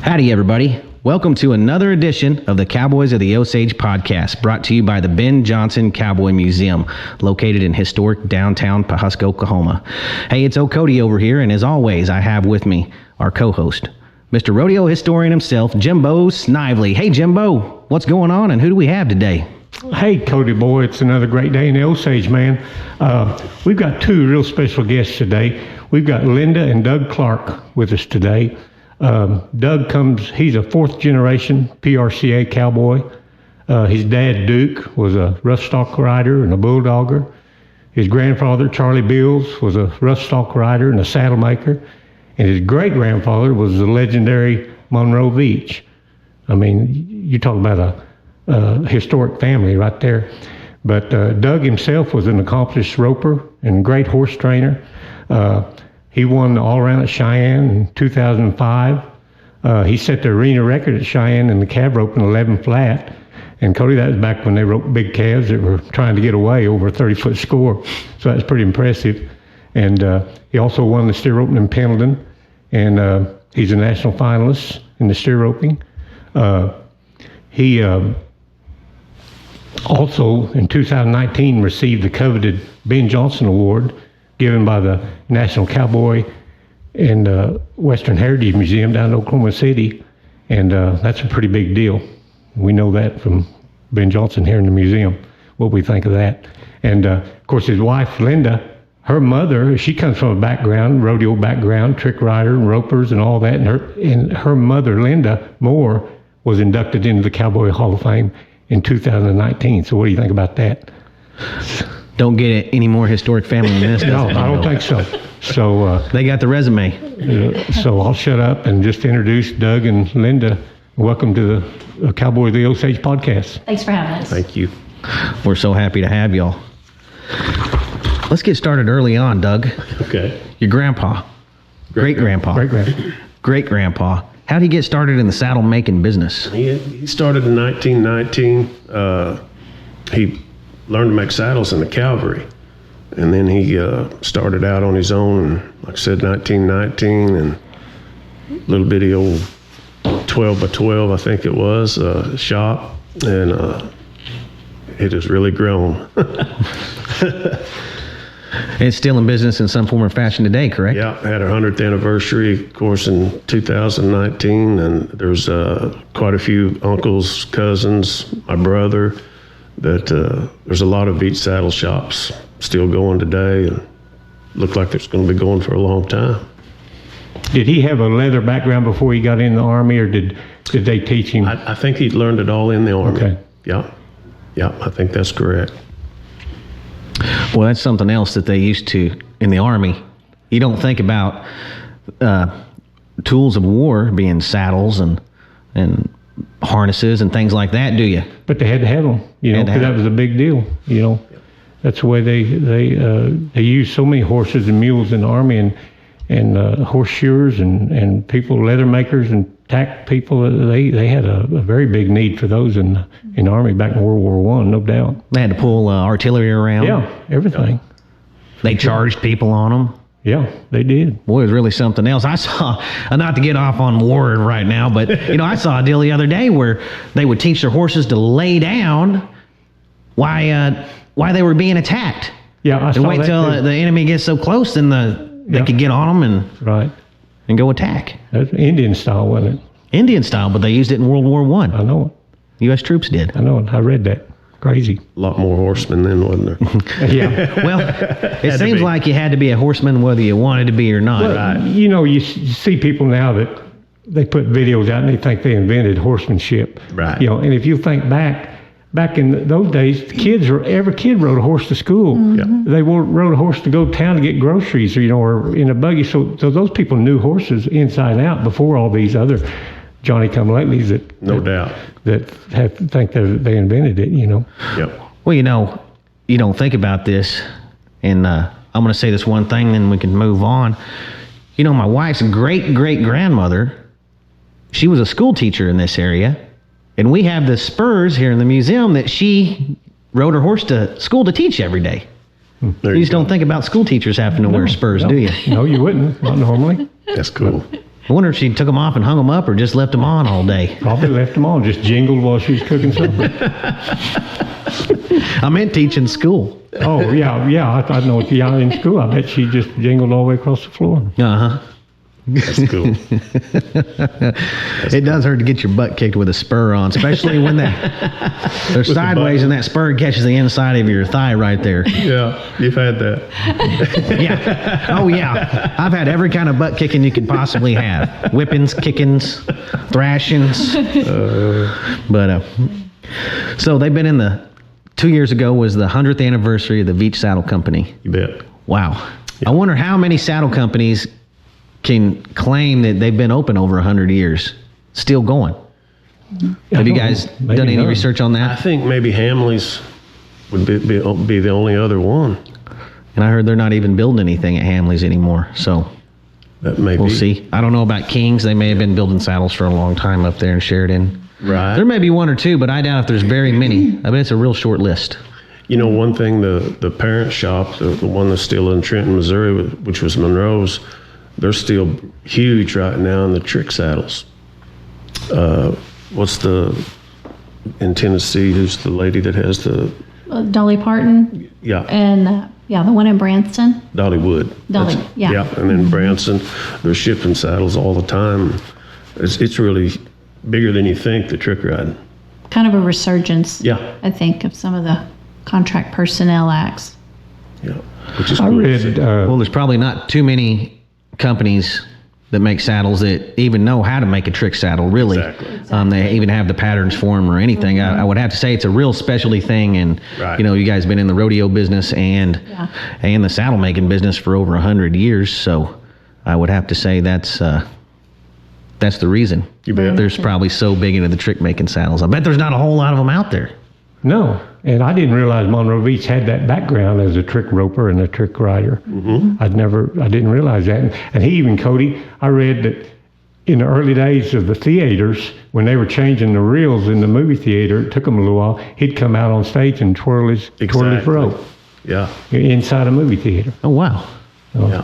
Howdy, everybody. Welcome to another edition of the Cowboys of the Osage podcast, brought to you by the Ben Johnson Cowboy Museum, located in historic downtown Pawhuska, Oklahoma. Hey, it's Cody over here, and as always, I have with me our co-host, Mr. Rodeo historian himself, Jimbo Snively. Hey, Jimbo, what's going on, and who do we have today? Hey, Cody boy, it's another great day in the Osage, man. We've got two real special guests today. We've got Linda and Doug Clark with us today. Doug he's a fourth generation PRCA cowboy. His dad, Duke, was a rough stock rider and a bulldogger. His grandfather, Charlie Bills, was a rough stock rider and a saddle maker. And his great-grandfather was the legendary Monroe Veach. I mean, you talk about a historic family right there. But Doug himself was an accomplished roper and great horse trainer. He won the all-around at Cheyenne in 2005. He set the arena record at Cheyenne in the calf rope in 11 flat. And Cody, that was back when they roped big calves that were trying to get away over a 30-foot score. So that's pretty impressive. And he also won the steer roping in Pendleton. And he's a national finalist in the steer roping. He also, in 2019, received the coveted Ben Johnson Award, given by the National Cowboy and Western Heritage Museum down in Oklahoma City. And that's a pretty big deal. We know that from Ben Johnson here in the museum, what we think of that. And of course, his wife, Linda, her mother, she comes from a background, rodeo background, trick rider and ropers and all that. And her mother, Linda Moore, was inducted into the Cowboy Hall of Fame in 2019. So what do you think about that? Don't get any more historic family than this. No, I don't think so. So they got the resume. So I'll shut up and just introduce Doug and Linda. Welcome to the Cowboy of the Osage podcast. Thanks for having us. Thank you. We're so happy to have y'all. Let's get started early on, Doug. Okay. Your grandpa, great-grandpa. Great-grandpa. How did he get started in the saddle making business? He started in 1919. He learned to make saddles in the cavalry. And then he started out on his own, like I said, 1919, and little bitty old 12 by 12, I think it was, shop. And it has really grown. It's still in business in some form or fashion today, correct? Yeah, had our 100th anniversary, of course, in 2019, and there's quite a few uncles, cousins, my brother, that there's a lot of beach saddle shops still going today, and look like it's going to be going for a long time. Did he have a leather background before he got in the Army, or did they teach him? I think he learned it all in the Army. Okay. Yeah, I think that's correct. Well, that's something else that they used to in the Army. You don't think about tools of war being saddles and harnesses and things like that, do you? But they had to have them, because that was a big deal, That's the way they used so many horses and mules in the Army, and horseshoers and people, leather makers and tack people. They had a very big need for those in the Army back in World War I, no doubt. They had to pull artillery around. Yeah, everything. They charged people on them. Yeah, they did. Boy, it was really something else. I saw, not to get off on war right now, but I saw a deal the other day where they would teach their horses to lay down why they were being attacked. Yeah, I saw that. Wait till the enemy gets so close, then they could get on them and go attack. That's Indian style, wasn't it? Indian style, but they used it in World War I. I know it. U.S. troops did. I know it. I read that. Crazy. A lot more horsemen then, wasn't there? Yeah. Well, it seems like you had to be a horseman whether you wanted to be or not. Well, you see people now that they put videos out and they think they invented horsemanship. Right. And if you think back in those days, every kid rode a horse to school. Mm-hmm. They rode a horse to go to town to get groceries, or in a buggy. So those people knew horses inside and out before all these other Johnny-come-latelys that think that they invented it. Yep. Well, you don't think about this, and I'm going to say this one thing, then we can move on. My wife's great-great-grandmother, she was a school teacher in this area, and we have the spurs here in the museum that she rode her horse to school to teach every day. You just don't think about school teachers having to wear spurs, do you? No, you wouldn't. Not normally. That's cool. I wonder if she took them off and hung them up or just left them on all day. Probably left them on, just jingled while she was cooking supper. I meant teaching school. Oh, yeah, I know. Yeah, in school, I bet she just jingled all the way across the floor. Uh-huh. That's cool. It does hurt to get your butt kicked with a spur on, especially when they're sideways and that spur catches the inside of your thigh right there. Yeah, you've had that. Yeah. Oh, yeah. I've had every kind of butt kicking you could possibly have. Whippings, kickings, thrashings. So they've been in 2 years ago was the 100th anniversary of the Veach Saddle Company. You bet. Wow. Yeah. I wonder how many saddle companies can claim that they've been open over 100 years, still going. Have you guys done any research on that? I think maybe Hamley's would be the only other one. And I heard they're not even building anything at Hamley's anymore, so that may we'll see. I don't know about King's. They may have been building saddles for a long time up there in Sheridan. Right. There may be one or two, but I doubt if there's very many. I bet it's a real short list. You know, one thing, the parent shop, the one that's still in Trenton, Missouri, which was Monroe's, they're still huge right now in the trick saddles. What's in Tennessee, who's the lady that has the... Dolly Parton. Yeah. And, the one in Branson. Dolly Wood. Yeah. Yeah, and then Branson, they're shipping saddles all the time. It's really bigger than you think, the trick riding. Kind of a resurgence, yeah, I think, of some of the contract personnel acts. Yeah, which is cool. I read... well, there's probably not too many companies that make saddles that even know how to make a trick saddle, really. Exactly. They even have the patterns for them or anything. I would have to say it's a real specialty thing, and you guys been in the rodeo business and the saddle making business for over 100 years, so I would have to say that's the reason. You bet. There's probably so big into the trick making saddles. I bet there's not a whole lot of them out there. No, and I didn't realize Monroe Veach had that background as a trick roper and a trick rider. Mm-hmm. I didn't realize that. And he even, Cody, I read that in the early days of the theaters, when they were changing the reels in the movie theater, it took him a little while, he'd come out on stage and twirl his rope. Yeah. Inside a movie theater. Oh, wow. Yeah.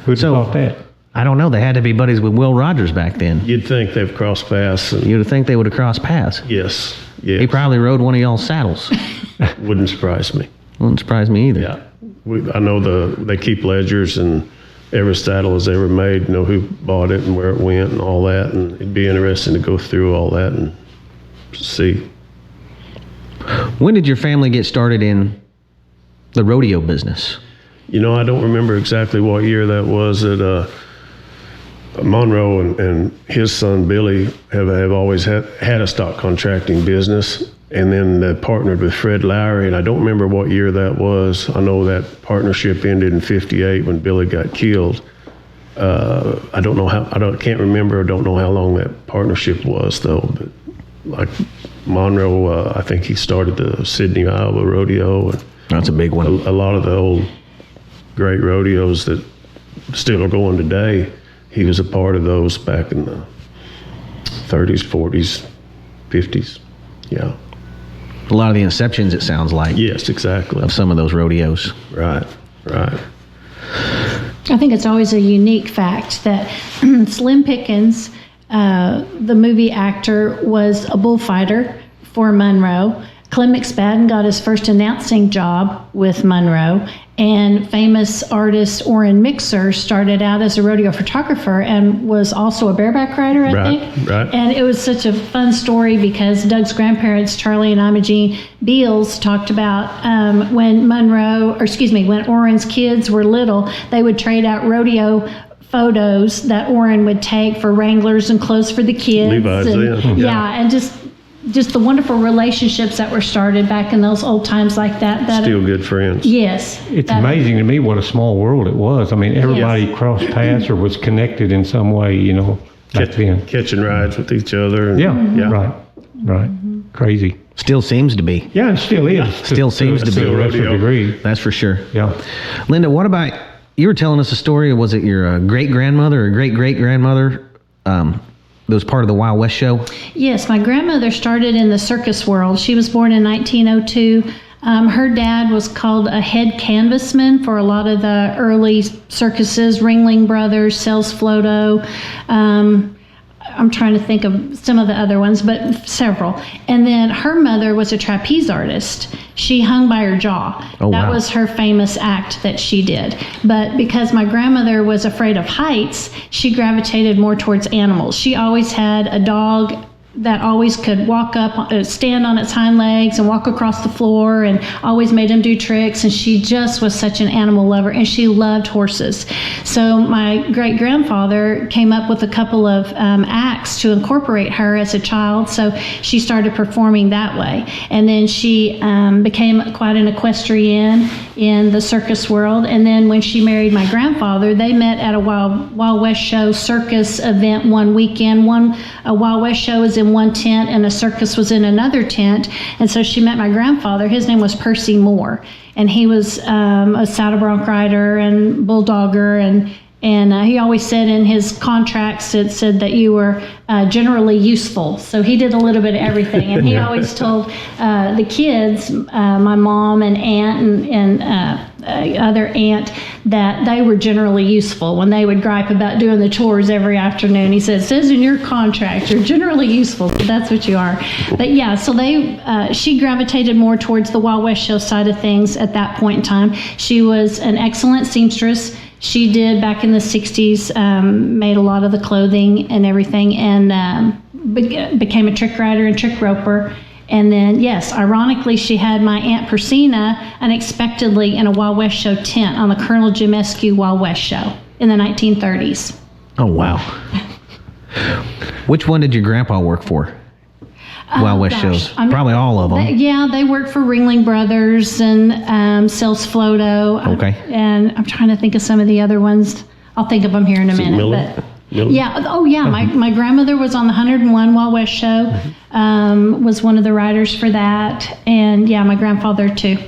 Who'd have thought that? I don't know. They had to be buddies with Will Rogers back then. You'd think they've crossed paths. You'd think they would have crossed paths. Yes. He probably rode one of y'all's saddles. Wouldn't surprise me. Wouldn't surprise me either. Yeah. I know they keep ledgers, and every saddle that's ever made, know who bought it and where it went and all that. And it'd be interesting to go through all that and see. When did your family get started in the rodeo business? I don't remember exactly what year that was. Monroe and his son Billy have always had a stock contracting business, and then they partnered with Fred Lowry, and I don't remember what year that was. I know that partnership ended in '58 when Billy got killed. I don't know how. Can't remember. I don't know how long that partnership was though. But like Monroe, I think he started the Sydney, Iowa rodeo. And that's a big one. A lot of the old great rodeos that still are going today. He was a part of those back in the 30s, 40s, 50s. Yeah. A lot of the inceptions, it sounds like. Yes, exactly. Of some of those rodeos. Right. I think it's always a unique fact that Slim Pickens, the movie actor, was a bullfighter for Monroe. Clem McSpadden got his first announcing job with Monroe, and famous artist Orrin Mixer started out as a rodeo photographer and was also a bareback rider, I think. Right. And it was such a fun story because Doug's grandparents, Charlie and Imogene Beals, talked about when Orrin's kids were little, they would trade out rodeo photos that Orrin would take for Wranglers and clothes for the kids. Levi's, and just the wonderful relationships that were started back in those old times like that. Still good friends. Yes. It's amazing to me what a small world it was. I mean, everybody crossed paths or was connected in some way, back then. Catching rides with each other. And, Right. Mm-hmm. Crazy. Still seems to be. Yeah, it still is. Still seems to be. To a lesser degree. That's for sure. Yeah. Linda, what about, you were telling us a story, was it your great-grandmother or great-great-grandmother that was part of the Wild West show? Yes, my grandmother started in the circus world. She was born in 1902 Her dad was called a head canvasman for a lot of the early circuses, Ringling Brothers, Sales Floto. I'm trying to think of some of the other ones, but several. And then her mother was a trapeze artist. She hung by her jaw. Oh, that wow. was her famous act that she did. But because my grandmother was afraid of heights, she gravitated more towards animals. She always had a dog that always could walk up, stand on its hind legs and walk across the floor, and always made him do tricks. And she just was such an animal lover, and she loved horses. So my great grandfather came up with a couple of acts to incorporate her as a child. So she started performing that way. And then she became quite an equestrian in the circus world. And then when she married my grandfather, they met at a Wild West show circus event one weekend. A Wild West show was in one tent and a circus was in another tent. And so she met my grandfather. His name was Percy Moore, and he was a saddle bronc rider and bulldogger, and he always said in his contracts, it said that you were generally useful. So he did a little bit of everything. And he always told the kids, my mom and aunt and other aunt, that they were generally useful when they would gripe about doing the chores every afternoon. He said, it says in your contract, you're generally useful. So that's what you are. But yeah, so she gravitated more towards the Wild West show side of things at that point in time. She was an excellent seamstress. She did, back in the 60s, made a lot of the clothing and everything, and became a trick rider and trick roper. And then, yes, ironically, she had my Aunt Persina unexpectedly in a Wild West show tent on the Colonel Jim Eskew Wild West show in the 1930s. Oh, wow. Which one did your grandpa work for? Wild West shows. Probably all of them. They worked for Ringling Brothers and Sales Floto. Okay. And I'm trying to think of some of the other ones. I'll think of them here in a minute. Miller? But yeah. Oh, yeah. My grandmother was on the 101 Wild West show. Was one of the writers for that. And yeah, my grandfather too.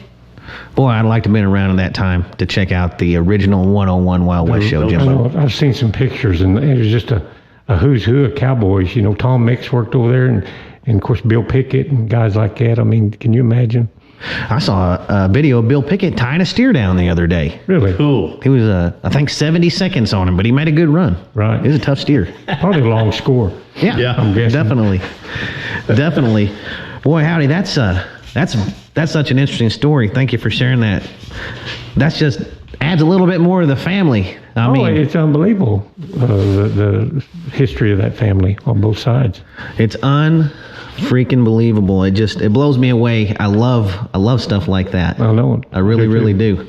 Boy, I'd like to have been around at that time to check out the original 101 Wild West show, I Jimbo. know, I've seen some pictures, and it was just a who's who of cowboys. You know, Tom Mix worked over there, and of course Bill Pickett and guys like that. I mean, can you imagine? I saw a video of Bill Pickett tying a steer down the other day. Really? Cool. He was, I think, 70 seconds on him, but he made a good run. Right. It was a tough steer. Probably a long score. Yeah, I'm guessing. Definitely. Boy, howdy, that's such an interesting story. Thank you for sharing that. That's just adds a little bit more to the family. I mean, it's unbelievable, the history of that family on both sides. It's freaking believable. It blows me away. I love stuff like that. I know. I really do.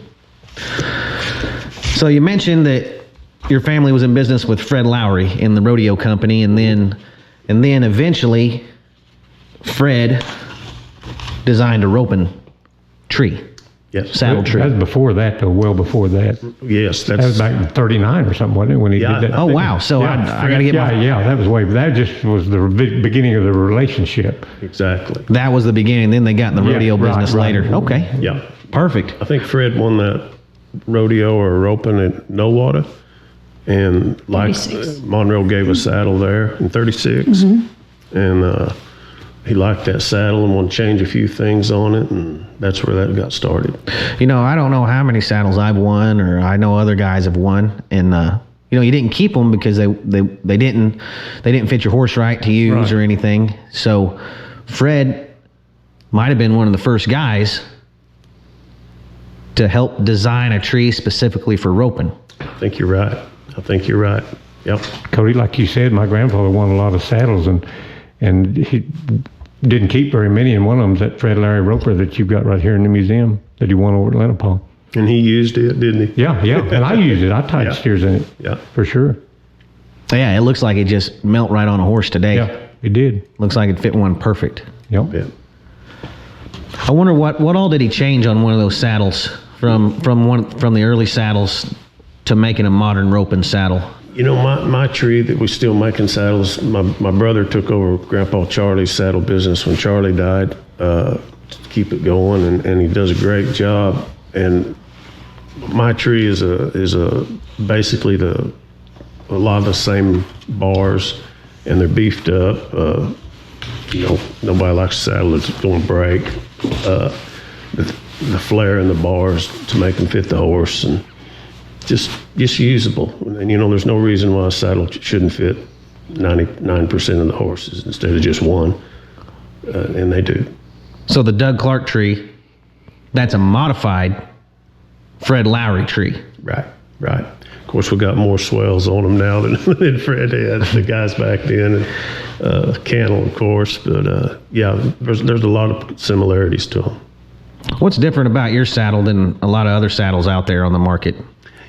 So you mentioned that your family was in business with Fred Lowry in the rodeo company, and then eventually Fred designed a roping tree. Yes. Saddle tree. That was before that, though. Well before that. Yes, That was back in '39 or something, wasn't it? When he did that. Oh, wow. So I got to get that was that just was the beginning of the relationship. exactly. That was the beginning. Then they got in the rodeo right, business right. later. Okay. Yeah. Perfect. I think Fred won that rodeo or roping at No Water, and like 36. Monroe gave a saddle there in '36, and he liked that saddle and wanted to change a few things on it, and that's where that got started. You know, I don't know how many saddles I've won, or I know other guys have won, and you didn't keep them because they didn't fit your horse right to use Right. or anything. So Fred might have been one of the first guys to help design a tree specifically for roping. I think you're right. Yep. Cody, like you said, my grandfather won a lot of saddles, and he didn't keep very many, and one of them's that Fred Larry Roper that you've got right here in the museum that he won over at Lenapaw. And he used it, didn't he? Yeah, and I used it. I tied Yeah. steers in it. Yeah. For sure. Yeah, it looks like it just melt right on a horse today. Yeah, it did. Looks like it fit one perfect. Yep. Yeah. I wonder what all did he change on one of those saddles from the early saddles to making a modern roping saddle? You know, my tree that we're still making saddles, my brother took over Grandpa Charlie's saddle business when Charlie died to keep it going, and he does a great job. And my tree is basically a lot of the same bars, and they're beefed up. Nobody likes a saddle that's going to break. the flare and the bars to make them fit the horse, and just usable. And there's no reason why a saddle shouldn't fit 99% of the horses instead of just one, and they do. So the Doug Clark tree, that's a modified Fred Lowry tree. Right. Of course, we got more swells on them now than Fred had, the guys back then, and Cannell, of course. But yeah, there's a lot of similarities to them. What's different about your saddle than a lot of other saddles out there on the market?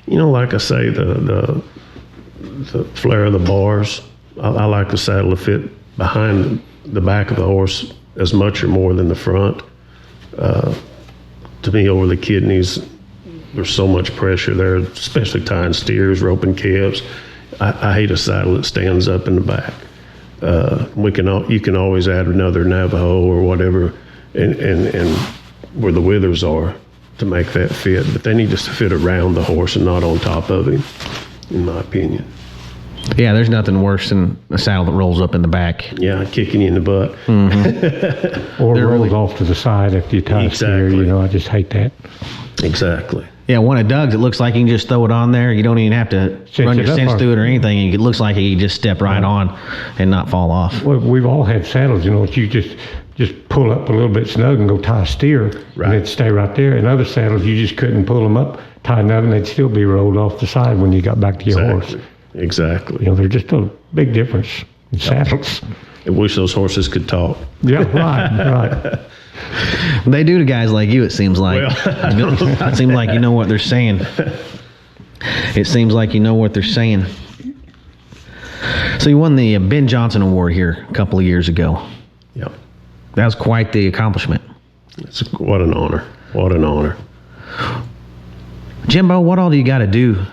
Like I say, the flare of the bars. I like the saddle to fit behind the back of the horse as much or more than the front. To me, over the kidneys, there's so much pressure there, especially tying steers, roping calves. I hate a saddle that stands up in the back. You can always add another Navajo or whatever, and where the withers are to make that fit. But they need to fit around the horse and not on top of him, in my opinion. Yeah, there's nothing worse than a saddle that rolls up in the back. Yeah, kicking you in the butt. Mm-hmm. Or rolls off to the side after you tie a steer. I just hate that. Exactly. Yeah, one of Doug's, it looks like you can just throw it on there. You don't even have to run your cinch through it or anything. It looks like you just step right on and not fall off. Well, we've all had saddles, that you just pull up a little bit snug and go tie a steer, and they'd stay right there. In other saddles, you just couldn't pull them up, tie another, and they'd still be rolled off the side when you got back to your horse. Exactly. There's just a big difference in saddles. I wish those horses could talk. Yeah, right. They do to guys like you, it seems like. It seems like you know what they're saying. It seems like you know what they're saying. So you won the Ben Johnson Award here a couple of years ago. Yep. That was quite the accomplishment. What an honor. What an honor. Jimbo, what all do you got to do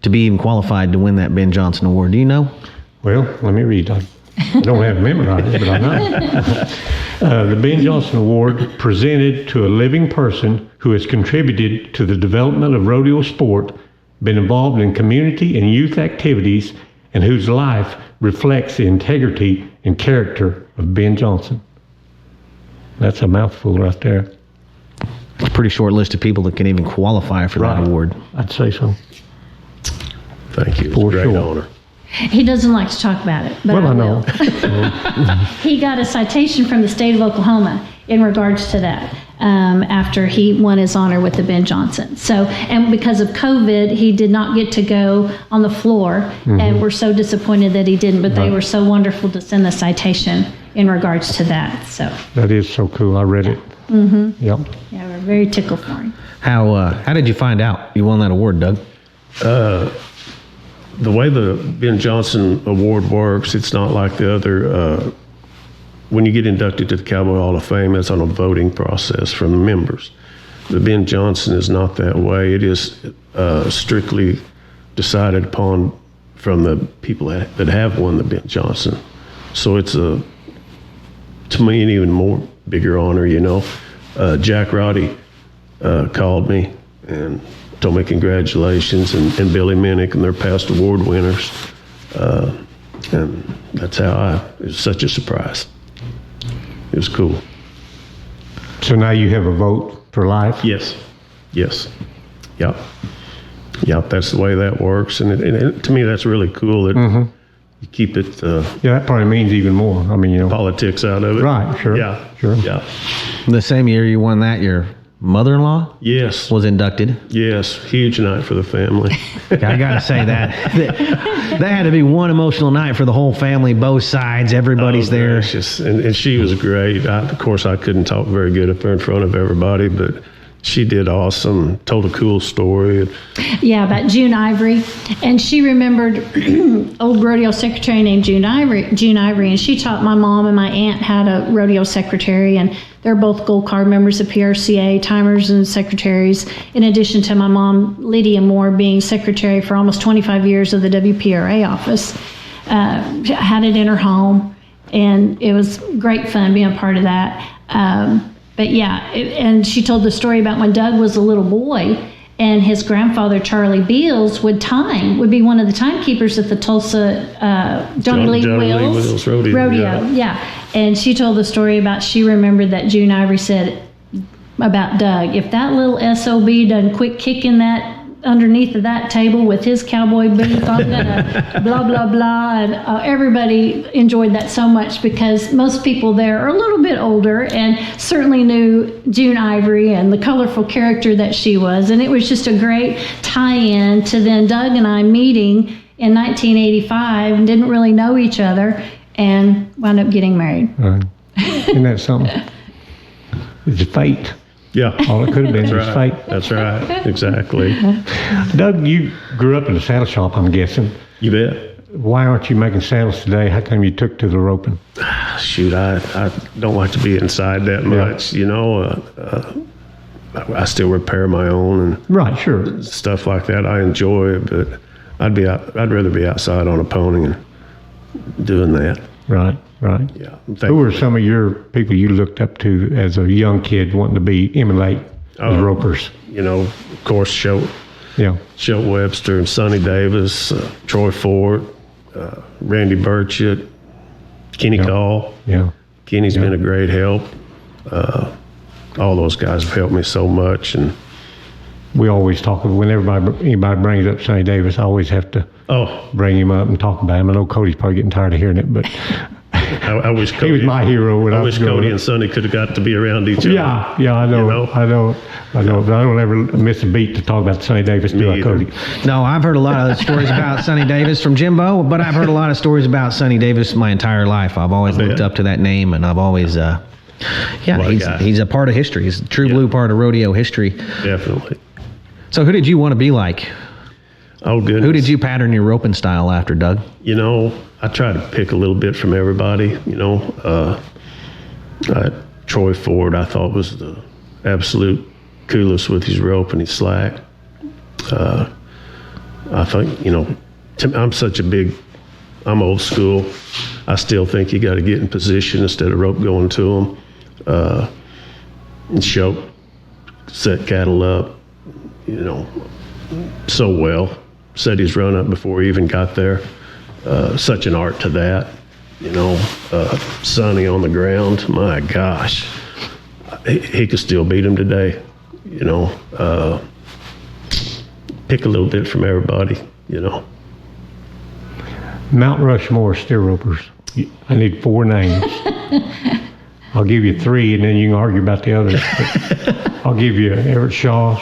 to be even qualified to win that Ben Johnson Award? Do you know? Well, let me read. I don't have it memorized, but I know. The Ben Johnson Award presented to a living person who has contributed to the development of rodeo sport, been involved in community and youth activities, and whose life reflects the integrity and character of Ben Johnson. That's a mouthful right there. It's a pretty short list of people that can even qualify for that award. I'd say so. Thank you. It's a great honor. He doesn't like to talk about it, but well, I know. He got a citation from the state of Oklahoma in regards to that after he won his honor with the Ben Johnson. So, and because of COVID, he did not get to go on the floor, and we're so disappointed that he didn't, but they were so wonderful to send the citation in regards to that. So that is so cool. I read it. Mm-hmm. Yep. Yeah, we're very tickled for him. How did you find out you won that award, Doug? The way the Ben Johnson Award works, it's not like the other. When you get inducted to the Cowboy Hall of Fame, it's on a voting process from the members. The Ben Johnson is not that way. It is strictly decided upon from the people that have won the Ben Johnson. So it's to me, an even more bigger honor. Jack Roddy called me and told me congratulations, and Billy Minnick and their past award winners, and that's how it was such a surprise. It was cool. So now you have a vote for life? Yes. Yep, that's the way that works, and to me that's really cool that you keep it that probably means even more. I mean, politics out of it. Right, sure. Yeah. The same year you won that, your mother-in-law was inducted. Yes, huge night for the family. I gotta say that had to be one emotional night for the whole family, both sides, everybody's there. And she was great. Of course I couldn't talk very good up there in front of everybody, but she did awesome, told a cool story. Yeah, about June Ivory. And she remembered old rodeo secretary named June Ivory, and she taught my mom and my aunt how to rodeo secretary, and they're both gold card members of PRCA, timers and secretaries, in addition to my mom, Lydia Moore, being secretary for almost 25 years of the WPRA office. Had it in her home, and it was great fun being a part of that. But yeah, and she told the story about when Doug was a little boy, and his grandfather, Charlie Beals, would be one of the timekeepers at the Tulsa Johnny Lee Wills Rodeo. Yeah. And she told the story about, she remembered that June Ivory said, about Doug. If that little SOB doesn't quit kicking that underneath of that table with his cowboy boots, I'm gonna blah, blah, blah. And everybody enjoyed that so much because most people there are a little bit older and certainly knew June Ivory and the colorful character that she was. And it was just a great tie-in to then Doug and I meeting in 1985 and didn't really know each other and wound up getting married. Right. Isn't that something? It's fate. Yeah. All it could have been was fate. That's right. Exactly. Doug, you grew up in a saddle shop, I'm guessing. You bet. Why aren't you making saddles today? How come you took to the roping? Shoot, I don't like to be inside that much. You know, I still repair my own and Right, sure. stuff like that. I enjoy it, but I'd rather be outside on a pony and doing that. Right, right. Yeah. Who were some of your people you looked up to as a young kid wanting to emulate as ropers? You know, of course, Schultz Webster and Sonny Davis, Troy Ford, Randy Burchett, Kenny Call. Yeah. Kenny's been a great help. All those guys have helped me so much, and We always talk, whenever anybody brings up Sonny Davis, I always have to bring him up and talk about him. I know Cody's probably getting tired of hearing it, but I wish Cody, he was my hero when I was growing Cody up. and Sonny could have got to be around each other. Yeah, I know, You know? I know, but I don't ever miss a beat to talk about Sonny Davis, do I, either. Cody? No, I've heard a lot of stories about Sonny Davis from Jimbo, but I've heard a lot of stories about Sonny Davis my entire life. I've always looked up to that name, and I've always, he's a part of history. He's a true blue part of rodeo history. Definitely. So who did you want to be like? Oh, goodness. Who did you pattern your roping style after, Doug? You know, I try to pick a little bit from everybody. You know, Troy Ford, I thought was the absolute coolest with his rope and his slack. I think, you know, I'm old school. I still think you got to get in position instead of rope going to them. And Schultz set cattle up, you know, so well. Set his run up before he even got there. Such an art to that, you know. Sonny on the ground, my gosh, he could still beat him today, you know. Pick a little bit from everybody, you know. Mount Rushmore steer ropers. I need 4 names. I'll give you 3, and then you can argue about the others. But I'll give you Everett Shaw,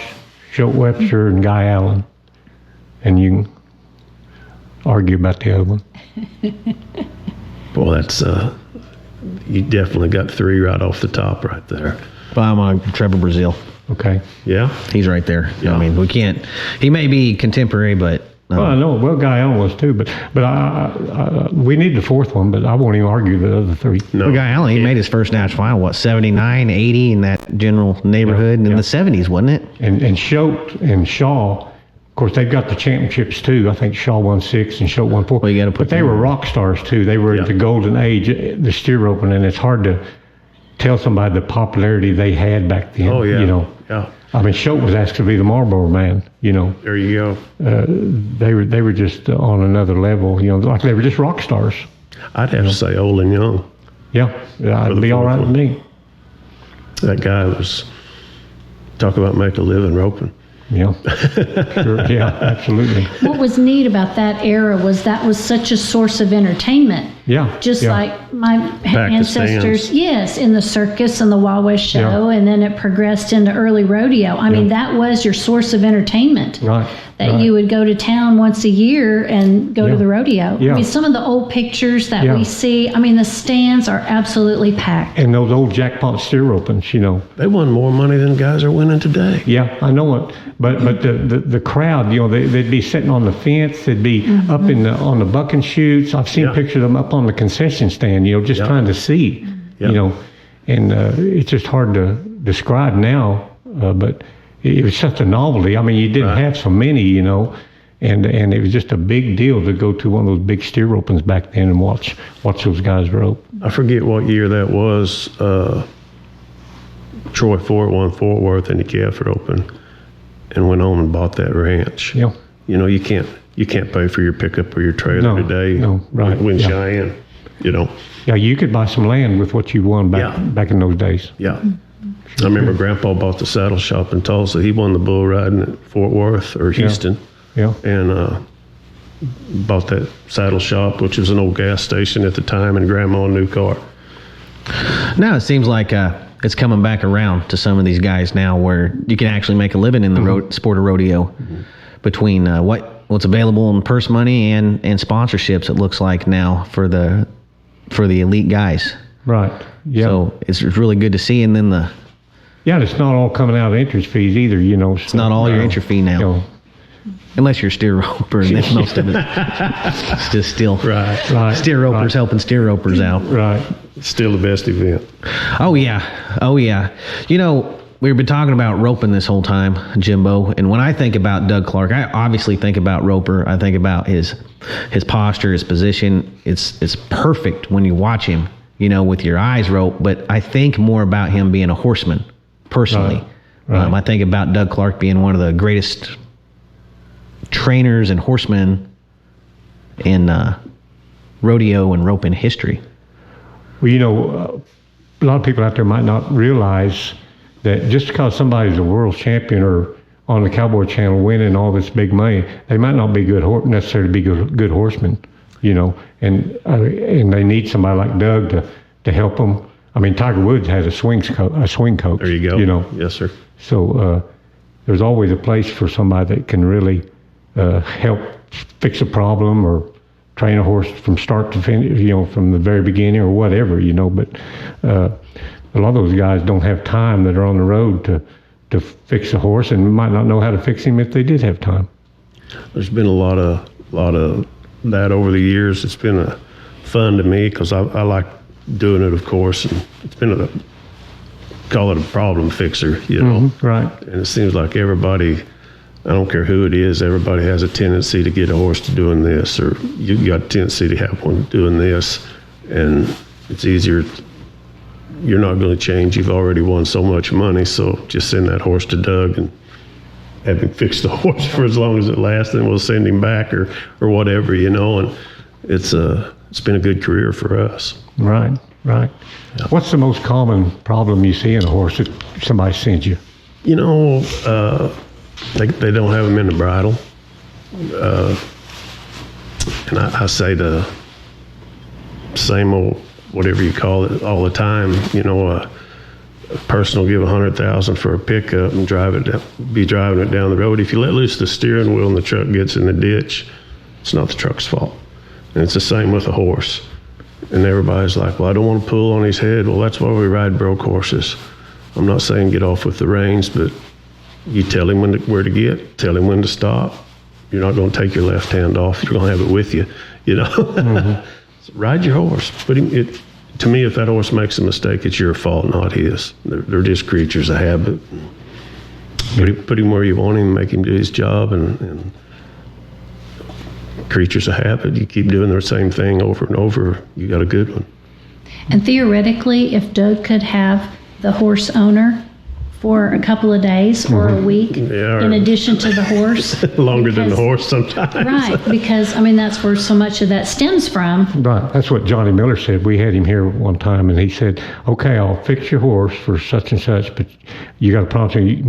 Schultz Webster, and Guy Allen, and you can argue about the other one. Boy, that's you definitely got 3 right off the top right there. Well, I'm on Trevor Brazil. Okay. Yeah. He's right there. Yeah. I mean, we can't. He may be contemporary, but. Well, I know. Well, Guy Allen was too, but we need the 4th one, but I won't even argue the other 3. No. Well, Guy Allen, he made his first national final, 79, 80 in that general neighborhood in the 70s, wasn't it? And Schultz and Shaw, of course, they've got the championships too. I think Shaw won 6 and Schultz won 4. Well, you got to put. But they were rock stars too. They were at the golden age, the steer roping, and it's hard to tell somebody the popularity they had back then. Oh, yeah. You know. Yeah. I mean, Schultz was asked to be the Marlboro Man. You know. There you go. They were just on another level. You know, like they were just rock stars. I'd have to say old and young. Yeah, it'd be all right with me. That guy was, talk about make a living roping. Yeah, sure. Yeah, absolutely. What was neat about that era was that was such a source of entertainment. Yeah. Just like my Back to ancestors, stands. yes, in the circus and the Wild West show, and then it progressed into early rodeo. I mean, that was your source of entertainment. Right. That you would go to town once a year and go to the rodeo. Yeah. I mean, some of the old pictures that we see, I mean, the stands are absolutely packed. And those old jackpot steer ropings, you know. They won more money than guys are winning today. Yeah, I know it. But the crowd, you know, they'd be sitting on the fence. They'd be up on the bucking chutes. I've seen pictures of them up on the concession stand, you know, just trying to see, you know. And it's just hard to describe now, but it was such a novelty. I mean, you didn't have so many, you know, and it was just a big deal to go to one of those big steer ropings back then and watch those guys rope. I forget what year that was. Troy Ford won Fort Worth and the calf roping, and went on and bought that ranch. Yeah. You know, you can't pay for your pickup or your trailer today. No, right. Win Cheyenne, you know. Yeah, you could buy some land with what you won back in those days. Yeah. I remember Grandpa bought the saddle shop in Tulsa. He won the bull riding at Fort Worth or Houston. Yeah. And bought that saddle shop, which was an old gas station at the time, and Grandma a new car. Now it seems like it's coming back around to some of these guys now where you can actually make a living in the sport of rodeo between what's available in purse money and sponsorships, it looks like now for the elite guys. Right. Yeah. So it's really good to see. And then and it's not all coming out of entrance fees either, you know. It's not all your entry fee now. You know, unless you're a steer roper, and then most of it's just still Right. steer ropers helping steer ropers out. Right. Still the best event. Oh yeah. You know, we've been talking about roping this whole time, Jimbo. And when I think about Doug Clark, I obviously think about roper. I think about his posture, his position. It's perfect when you watch him, you know, with your eyes rope. But I think more about him being a horseman, personally. Right. I think about Doug Clark being one of the greatest trainers and horsemen in rodeo and roping history. Well, you know, a lot of people out there might not realize that just because somebody's a world champion or on the Cowboy Channel winning all this big money, they might not be necessarily be good horsemen, you know, and they need somebody like Doug to help them. I mean, Tiger Woods has a swing coach. There you go. You know. Yes, sir. So there's always a place for somebody that can really help fix a problem or train a horse from start to finish, you know, from the very beginning or whatever, you know. But a lot of those guys don't have time that are on the road to fix a horse, and might not know how to fix him if they did have time. There's been a lot of that over the years. It's been fun to me because I like doing it, of course, and it's been call it a problem fixer, you know. Mm-hmm, right. And it seems like everybody, I don't care who it is, everybody has a tendency to get a horse to doing this, or you got a tendency to have one doing this, and it's easier. You're not going to change. You've already won so much money, so just send that horse to Doug and have him fix the horse for as long as it lasts, and we'll send him back or whatever, you know. And it's been a good career for us. Right. Yeah. What's the most common problem you see in a horse that somebody sends you? You know, they don't have them in the bridle. And I say the same old, whatever you call it, all the time. You know, a person will give $100,000 for a pickup and be driving it down the road. If you let loose the steering wheel and the truck gets in the ditch, it's not the truck's fault. And it's the same with a horse. And everybody's like, well, I don't want to pull on his head. Well, that's why we ride broke horses. I'm not saying get off with the reins, but you tell him where to get, tell him when to stop. You're not going to take your left hand off. You're going to have it with you, you know. Mm-hmm. So ride your horse. To me, if that horse makes a mistake, it's your fault, not his. They're just creatures of habit. Put him where you want him, make him do his job, and creatures of habit. You keep doing the same thing over and over, you got a good one. And theoretically, if Doug could have the horse owner for a couple of days or a week, in addition to the horse. Longer than the horse sometimes. Right, because, I mean, that's where so much of that stems from. Right, that's what Johnny Miller said. We had him here one time, and he said, okay, I'll fix your horse for such and such, but you got to promise me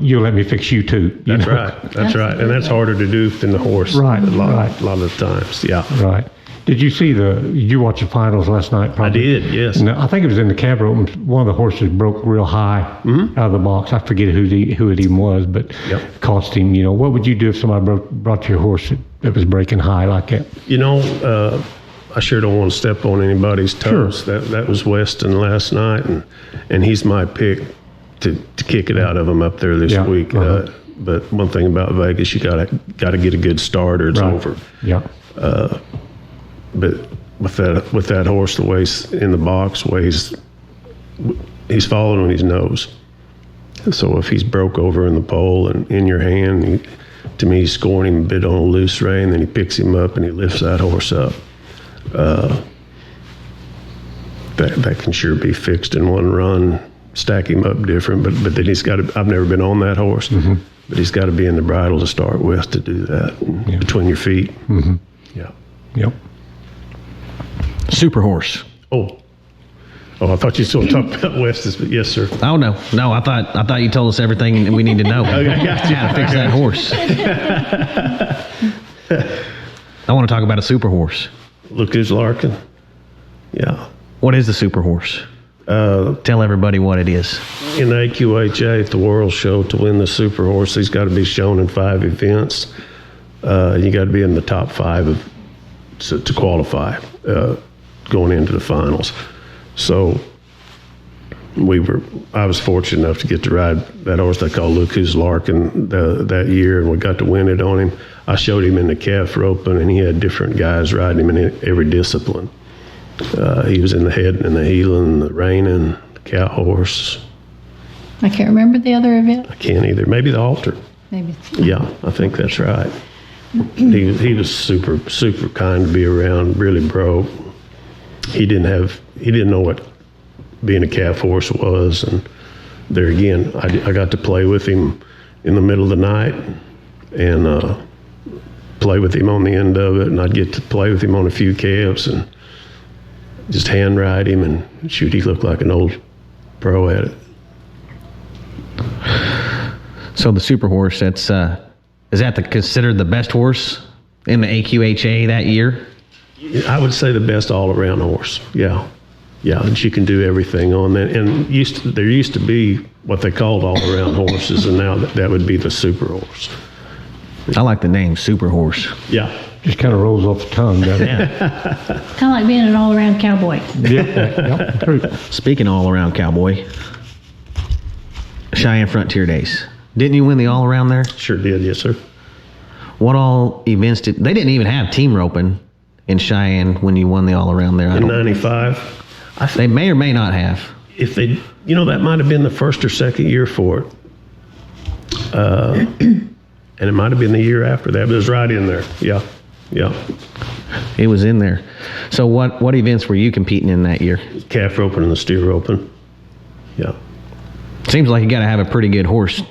you'll let me fix you too. That's right, that's right. And that's harder to do than the horse. Right, a lot of times, yeah. Right. Did you watch the finals last night? Probably? I did, yes. And I think it was in the cab room. One of the horses broke real high out of the box. I forget who it even was, but it cost him. You know, what would you do if somebody brought your horse that was breaking high like that? You know, I sure don't want to step on anybody's toes. Sure. That was Weston last night, and he's my pick to kick it out of him up there this week. But one thing about Vegas, you got to get a good start or it's over. Yeah. But with that horse, the way he's in the box, he's following his nose. So if he's broke over in the pole and in your hand, to me, he's scoring him a bit on a loose rein, then he picks him up and he lifts that horse up. That can sure be fixed in one run, stack him up different, but then he's got to, I've never been on that horse, but he's got to be in the bridle to start with to do that, between your feet. Yeah. Yep. Super horse. Oh, Oh, I thought you still talked about Wes's, but yes, sir. Oh no, I thought you told us everything we need to know. Okay, gotcha. How to fix that horse. I want to talk about a super horse. Look who's larking. Yeah. What is the super horse? Tell everybody what it is. In the AQHA at the World Show, to win the super horse, he's got to be shown in 5 events. You got to be in the top 5 to qualify going into the finals. So I was fortunate enough to get to ride that horse they call Look Who's Larkin that year, and we got to win it on him. I showed him in the calf roping, and he had different guys riding him in every discipline. He was in the head and the heeling, the reining, the cow horse. I can't remember the other event. I can't either. Maybe the halter. Maybe. Yeah, I think that's right. He was super kind to be around. Really broke. He didn't know what being a calf horse was, and there again, I got to play with him in the middle of the night, and play with him on the end of it, and I'd get to play with him on a few calves and just hand ride him, and shoot, he looked like an old pro at it. So the super horse, is that considered the best horse in the AQHA that year? I would say the best all-around horse. Yeah, and she can do everything on that. And there used to be what they called all-around horses, and now that would be the super horse. I like the name Super Horse. Yeah. Just kind of rolls off the tongue, doesn't it? Yeah. Kind of like being an all-around cowboy. Yep, true. Speaking of all-around cowboy, Cheyenne Frontier Days. Didn't you win the all-around there? Sure did, yes, sir. What all events they didn't even have team roping in Cheyenne when you won the all-around there? In 95. They may or may not have. If they, that might have been the first or second year for it. And it might have been the year after that, but it was right in there. Yeah. It was in there. So what events were you competing in that year? Calf roping and the steer roping. Yeah. Seems like you got to have a pretty good horse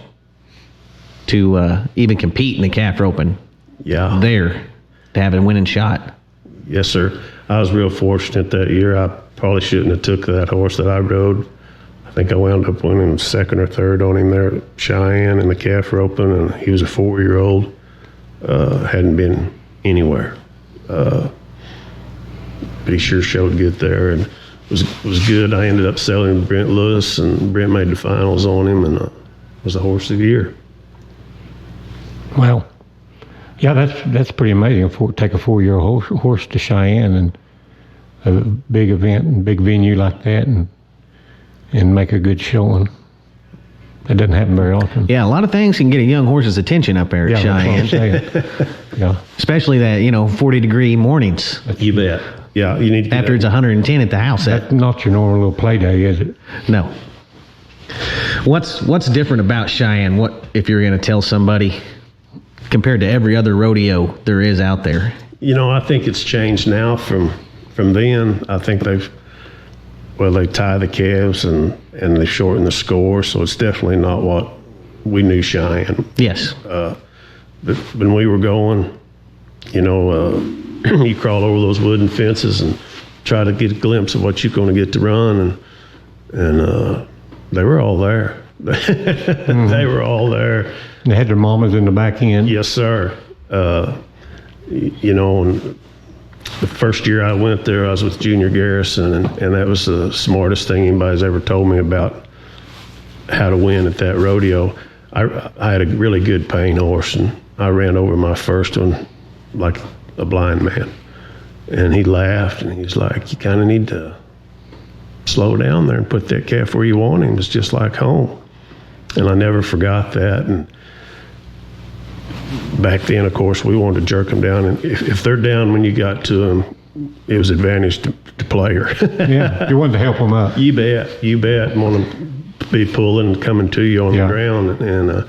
to even compete in the calf roping. Yeah. There, to have a winning shot. Yes, sir. I was real fortunate that year. I probably shouldn't have took that horse that I rode. I think I wound up winning second or third on him there at Cheyenne in the calf roping, and he was a 4-year-old. Hadn't been anywhere. But he sure showed good there, and was good. I ended up selling Brent Lewis, and Brent made the finals on him, and was the horse of the year. Well, yeah, that's pretty amazing. Take a 4-year-old horse to Cheyenne and a big event and big venue like that, and make a good showing. That doesn't happen very often. Yeah, a lot of things can get a young horse's attention up there at Cheyenne. That's what I'm saying. Yeah. Especially that 40-degree mornings. You bet. Yeah, you need to get after it's 110 at the house. That's not your normal little play day, is it? No. What's different about Cheyenne? What if you're going to tell somebody compared to every other rodeo there is out there? I think it's changed now from then. I think they tie the calves and they shorten the score, so it's definitely not what we knew Cheyenne. Yes. But when we were going, you crawl over those wooden fences and try to get a glimpse of what you're going to get to run, and they were all there. Mm-hmm. They were all there. And they had their mamas in the back end. Yes, sir. And the first year I went there, I was with Junior Garrison, and that was the smartest thing anybody's ever told me about how to win at that rodeo. I had a really good paying horse, and I ran over my first one like a blind man. And he laughed, and he was like, "You kind of need to slow down there and put that calf where you want him. It's just like home." And I never forgot that. And back then, of course, we wanted to jerk them down. And if they're down when you got to them, it was advantage to player. Yeah, you wanted to help them up. You bet. Want them to be pulling and coming to you on the ground. And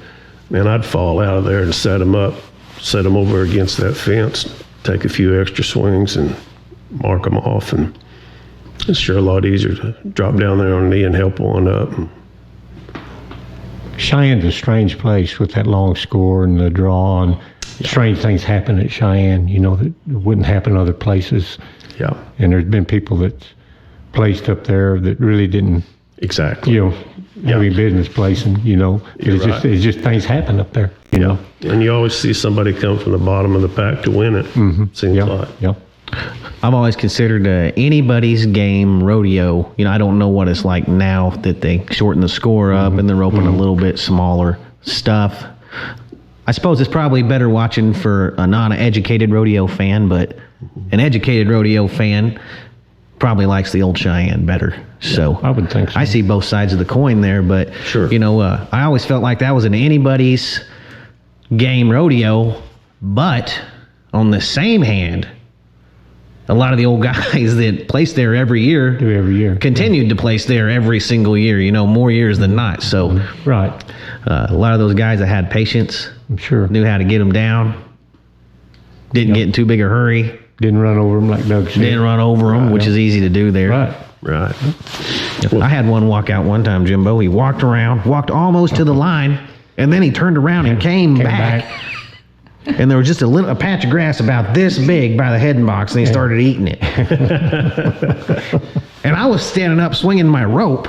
man, I'd fall out of there and set them up, set them over against that fence, take a few extra swings and mark them off. And it's sure a lot easier to drop down there on a knee and help one up. Cheyenne's a strange place with that long score and the draw, and strange things happen at Cheyenne, that wouldn't happen other places. Yeah. And there's been people that placed up there that really didn't, Exactly. have any business placing, You're it's just things happen up there, And you always see somebody come from the bottom of the pack to win it. Seems like. Yeah. I've always considered anybody's game rodeo. I don't know what it's like now that they shorten the score up and they're open a little bit smaller stuff. I suppose it's probably better watching for a non-educated rodeo fan, but an educated rodeo fan probably likes the old Cheyenne better. So I would think so. I see both sides of the coin there, but Sure. I always felt like that was an anybody's game rodeo, but on the same hand, a lot of the old guys that place there every year Do every year. continued to place there every single year, more years than not. So Right. a lot of those guys that had patience, I'm sure. knew how to get them down, didn't get in too big a hurry, Didn't run over them like Doug said. didn't run over them, which is easy to do there. Right. Right. I had one walk out one time, Jimbo. He walked almost to the line, and then he turned around and came back. And there was just a patch of grass about this big by the heading box, and he started eating it. And I was standing up swinging my rope,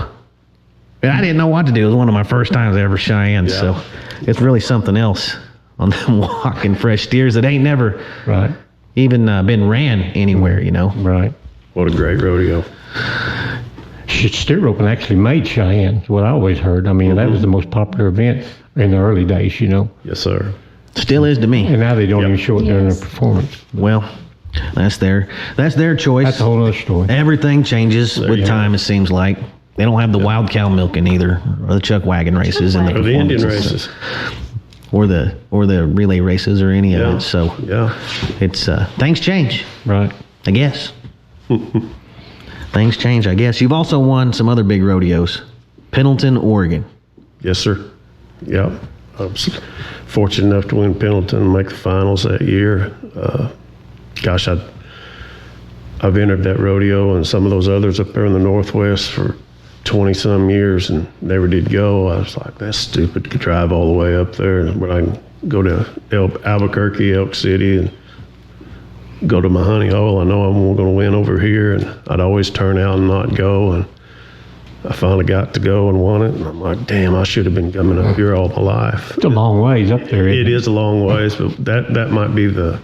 and I didn't know what to do. It was one of my first times ever Cheyenne, so it's really something else on them walking fresh steers that ain't never Right. even been ran anywhere, Right. What a great rodeo. Steer roping actually made Cheyenne, is what I always heard. I mean, that was the most popular event in the early days, Yes, sir. Still is to me. And now they don't even show it during Yes. their performance. Well, that's their choice. That's a whole other story. Everything changes with you time, it seems like. They don't have the wild cow milking either, or the chuck wagon races and Or the Indian performances, races. or the relay races or any of Yeah. it. So Yeah. it's things change, Right. I guess. Things change, I guess. You've also won some other big rodeos. Pendleton, Oregon. Yes, sir. Yep. I was fortunate enough to win Pendleton and make the finals that year. Gosh, I've entered that rodeo and some of those others up there in the Northwest for 20-some years and never did go. I was like, that's stupid to drive all the way up there. But I can go to Albuquerque, Elk City, and go to my honey hole. I know I'm going to win over here, and I'd always turn out and not go. And I finally got to go and won it, and I'm like, damn, I should have been coming up here all my life. It's a long ways up there. It is a long ways, but that might be that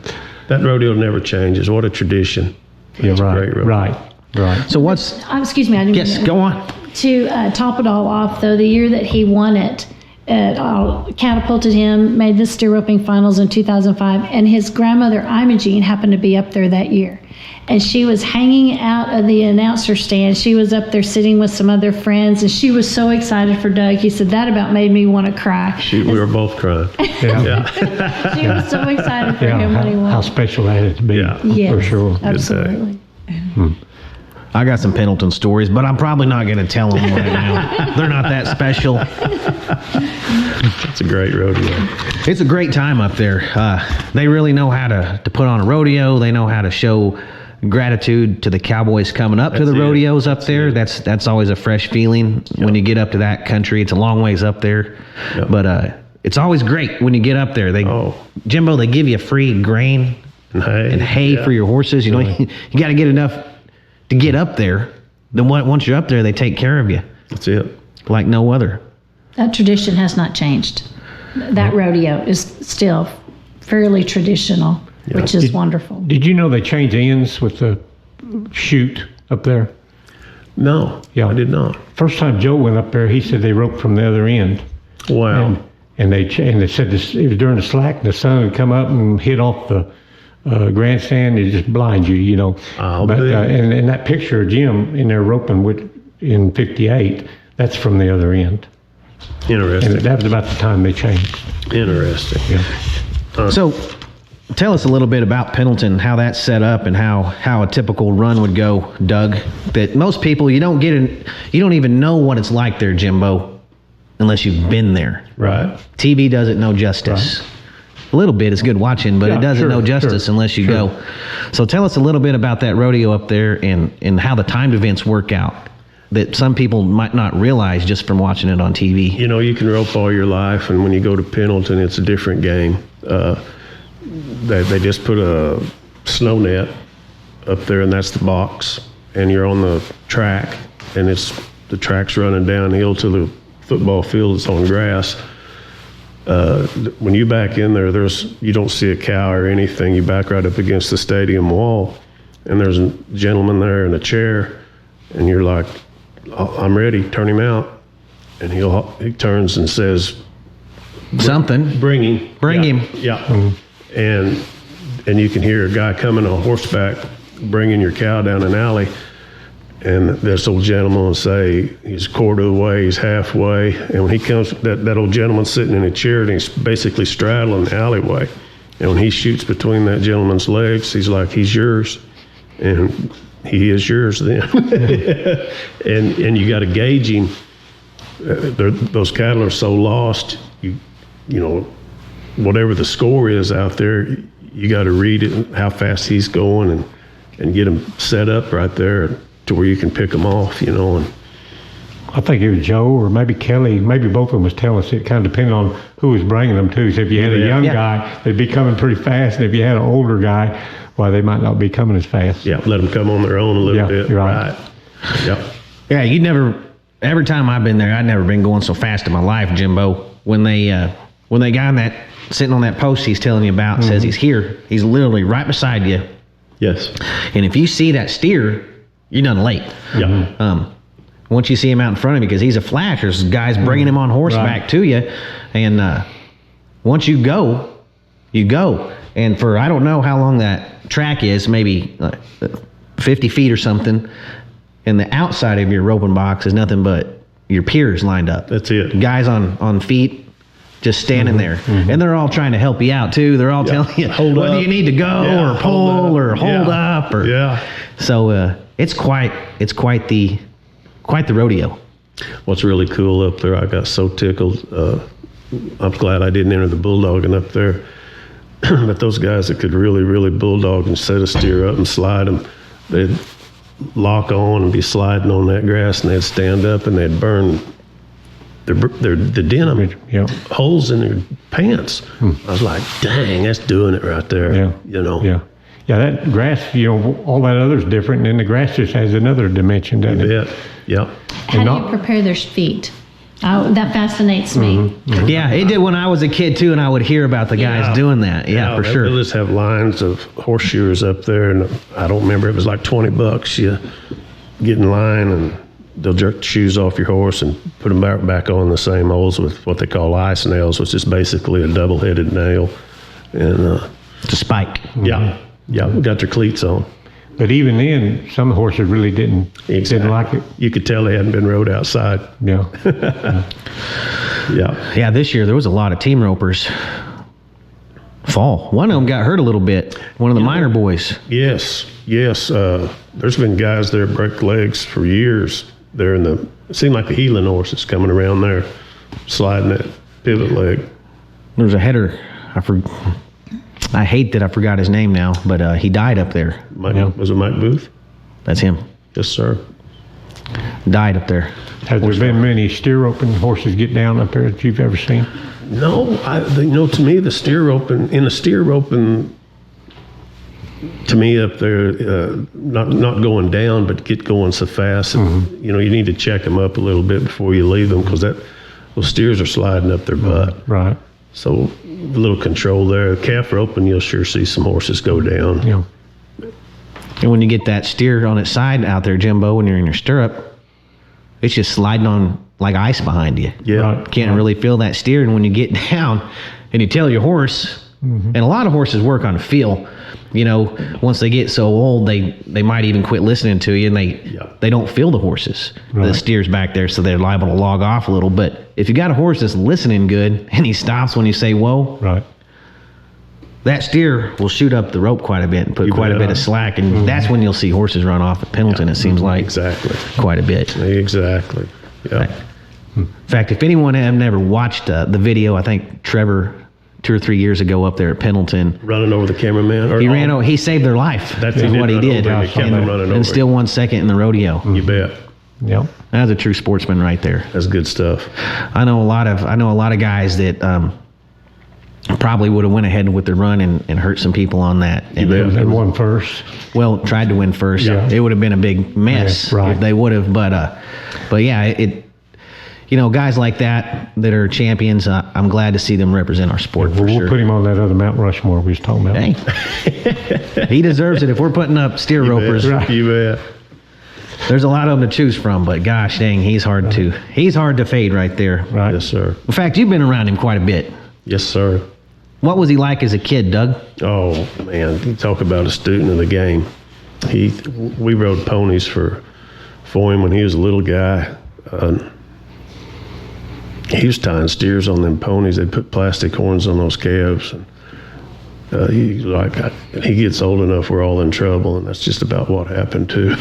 rodeo never changes. What a tradition. Yeah, It's a right. great rodeo. Right. Right. So what's... Excuse me, I didn't Yes, mean to- go on. To top it all off, though, the year that he won it, catapulted him, made the steer roping finals in 2005, and his grandmother, Imogene, happened to be up there that year. And she was hanging out of the announcer stand. She was up there sitting with some other friends, and she was so excited for Doug. He said, that about made me want to cry. We were both crying. Yeah. She was so excited for him when he How won. special that had to be. Yeah. Yes, For sure. absolutely. I got some Pendleton stories, but I'm probably not going to tell them right now. They're not that special. It's a great rodeo. It's a great time up there. They really know how to put on a rodeo. They know how to show gratitude to the cowboys coming up to the That's it. rodeos up there. That's always a fresh feeling when you get up to that country. It's a long ways up there, Yep. but it's always great when you get up there. Jimbo, they give you free grain And hay yeah. for your horses. You got to get enough to get up there. Then once you're up there, they take care of you That's it. like no other. That tradition has not changed. That rodeo is still fairly traditional, which is wonderful. Did you know they changed ends with the chute up there? No, Yeah. I did not. First time Joe went up there, he said they roped from the other end. Wow. And they said this, it was during the slack, and the sun would come up and hit off the grandstand and just blind you. I'll But bet. and that picture of Jim in there roping in '58, that's from the other end. And Interesting. that was about the time they changed. Interesting. Yeah. So, tell us a little bit about Pendleton, how that's set up, and how a typical run would go, Doug. That most people you don't even know what it's like there, Jimbo, unless you've been there. Right. TV doesn't know justice. A little bit is good watching, but Yeah, it doesn't sure, know justice sure, unless you sure. go. So tell us a little bit about that rodeo up there and how the timed events work out that some people might not realize just from watching it on TV. You can rope all your life, and when you go to Pendleton, it's a different game. They just put a snow net up there, and that's the box. and you're on the track, and the track's running downhill to the football field that's on grass. When you back in there, you don't see a cow or anything. You back right up against the stadium wall, and there's a gentleman there in a chair, and you're like, oh, I'm ready, turn him out. And he turns and says, Something. Bring him. Bring him. Yeah. And you can hear a guy coming on horseback, bringing your cow down an alley. And this old gentleman will say, he's a quarter of the way, he's halfway. And when he comes, that old gentleman's sitting in a chair, and he's basically straddling the alleyway. And when he shoots between that gentleman's legs, he's like, he's yours. And he is yours then. and you got to gauge him. Those cattle are so lost, you know, whatever the score is out there, you got to read it, how fast he's going, and get him set up right there to where you can pick him off, you know. And I think it was Joe or maybe Kelly, maybe both of them was telling us it kind of depended on who was bringing them too. So if you had a young guy, they'd be coming pretty fast, and if you had an older guy, well, they might not be coming as fast. Yeah, let them come on their own a little bit. You're right. Yep. Yeah, every time I've been there, I'd never been going so fast in my life, Jimbo. When they got sitting on that post he's telling you about, says he's here, he's literally right beside you. Yes. And if you see that steer, you're done late. Yeah. Once you see him out in front of you, because he's a flash, there's guys bringing him on horseback to you. And once you go, you go. And for, I don't know how long that track is, maybe 50 feet or something. And the outside of your roping box is nothing but your peers lined up. That's it. Guys on feet, just standing there. And they're all trying to help you out, too. They're all telling you whether you need to go or pull or hold up. So it's quite the rodeo. What's really cool up there, I got so tickled. I'm glad I didn't enter the bulldogging up there. But those guys that could really, really bulldog and set a steer up and slide them, they'd lock on and be sliding on that grass, and they'd stand up and they'd burn the denim holes in their pants. I was like, dang, that's doing it right there. You know. Yeah, that grass, all that other's different, and then the grass just has another dimension, doesn't it? Yeah. How do you prepare their feet? That fascinates me. Yeah, it did when I was a kid too, and I would hear about the guys doing that. Yeah, for sure. They'll just have lines of horseshoers up there, and I don't remember, it was like $20. You get in line, and they'll jerk the shoes off your horse and put them back on the same holes with what they call ice nails, which is basically a double-headed nail. And it's a spike. Yeah, got their cleats on. But even then, some horses really didn't like it. You could tell they hadn't been rode outside. Yeah. Yeah. This year there was a lot of team ropers fall. One of them got hurt a little bit. One of the minor boys. Yes. There's been guys there break legs for years. They're it seemed like the heeling horses coming around there, sliding that pivot leg. There was a header. I hate that I forgot his name now, but he died up there. Was it Mike Booth? That's him. Yes, sir. Died up there. Has there been many steer roping horses get down up there that you've ever seen? No, to me the steer roping, to me up there, not going down, but get going so fast. And, you need to check them up a little bit before you leave them, because those steers are sliding up their butt. Right. So a little control there. Calf roping, you'll sure see some horses go down. Yeah. And when you get that steer on its side out there, Jimbo, when you're in your stirrup, it's just sliding on like ice behind you. Yeah. Right. Can't really feel that steer. And when you get down and you tell your horse, and a lot of horses work on feel, once they get so old, they might even quit listening to you, and they don't feel the horses. Right. The steer's back there, so they're liable to log off a little. But if you got a horse that's listening good and he stops when you say whoa, right, that steer will shoot up the rope quite a bit and put quite a bit of slack, and that's when you'll see horses run off at Pendleton. It seems like exactly quite a bit. Exactly. Yeah. In fact, if anyone have never watched the video, I think Trevor 2 or 3 years ago up there at Pendleton, running over the cameraman. He ran over. He saved their life. That's what he did, and still won second in the rodeo. You bet. Yep. That's a true sportsman right there. That's good stuff. I know a lot of guys that probably would have went ahead with the run and hurt some people on that. And And won first. well, tried to win first. Yeah. It would have been a big mess Yeah, right. if they would have. But yeah, it. Guys like that are champions. I'm glad to see them represent our sport for We'll sure. put him on that other Mount Rushmore we was talking about. Hey, he deserves it. If we're putting up steer ropers, Right. You bet. there's a lot of them to choose from. But gosh dang, he's hard to fade right there. Right. Yes, sir. In fact, you've been around him quite a bit. Yes, sir. What was he like as a kid, Doug? Oh man, you talk about a student of the game. We rode ponies for him when he was a little guy. He was tying steers on them ponies. They put plastic horns on those calves. And, he gets old enough, we're all in trouble, and that's just about what happened too.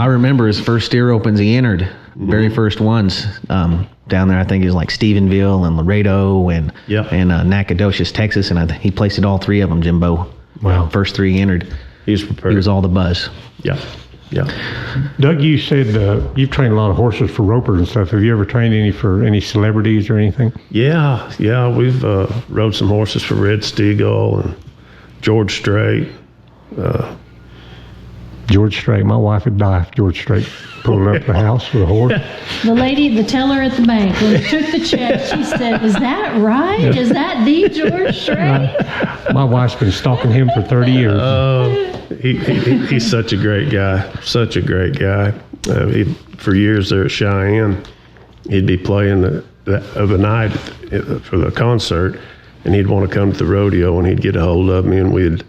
I remember his first steer opens he entered, very first ones down there. I think it was like Stephenville and Laredo and Yep. and Nacogdoches, Texas, and he placed at all three of them. Jimbo, Wow. first three he entered. He was prepared. He was all the buzz. Yeah, yeah. Doug, you said you've trained a lot of horses for ropers and stuff. Have you ever trained any for any celebrities or anything? Yeah. We've rode some horses for Red Steagle and George Strait. George Strait. My wife would die if George Strait pulled up the house with a horse. The lady, the teller at the bank, when he took the check, she said, "Is that right? Is that the George Strait?" My wife's been stalking him for 30 years. He's such a great guy. Such a great guy. For years there at Cheyenne, he'd be playing of a night for the concert, and he'd want to come to the rodeo, and he'd get a hold of me, and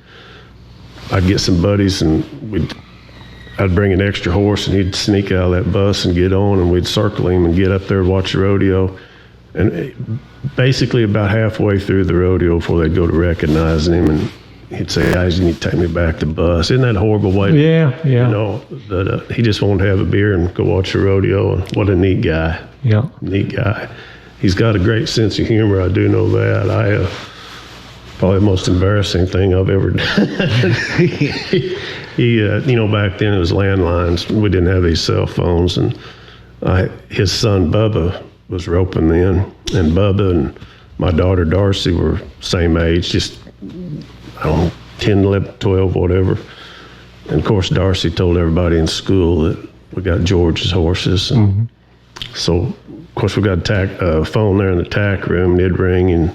I'd get some buddies, and I'd bring an extra horse, and he'd sneak out of that bus and get on, and we'd circle him and get up there and watch the rodeo. And basically about halfway through the rodeo before they'd go to recognizing him, and he'd say, "Guys, you need to take me back to the bus." Isn't that a horrible way? Yeah. That he just wanted to have a beer and go watch the rodeo. And what a neat guy. Yeah. Neat guy. He's got a great sense of humor. I do know that. Probably the most embarrassing thing I've ever done. He back then it was landlines. We didn't have these cell phones, and his son Bubba was roping then, and Bubba and my daughter Darcy were same age, just I don't know, 10, 11, 12, whatever. And of course Darcy told everybody in school that we got George's horses, and so of course we got a phone there in the tack room, and it'd ring, and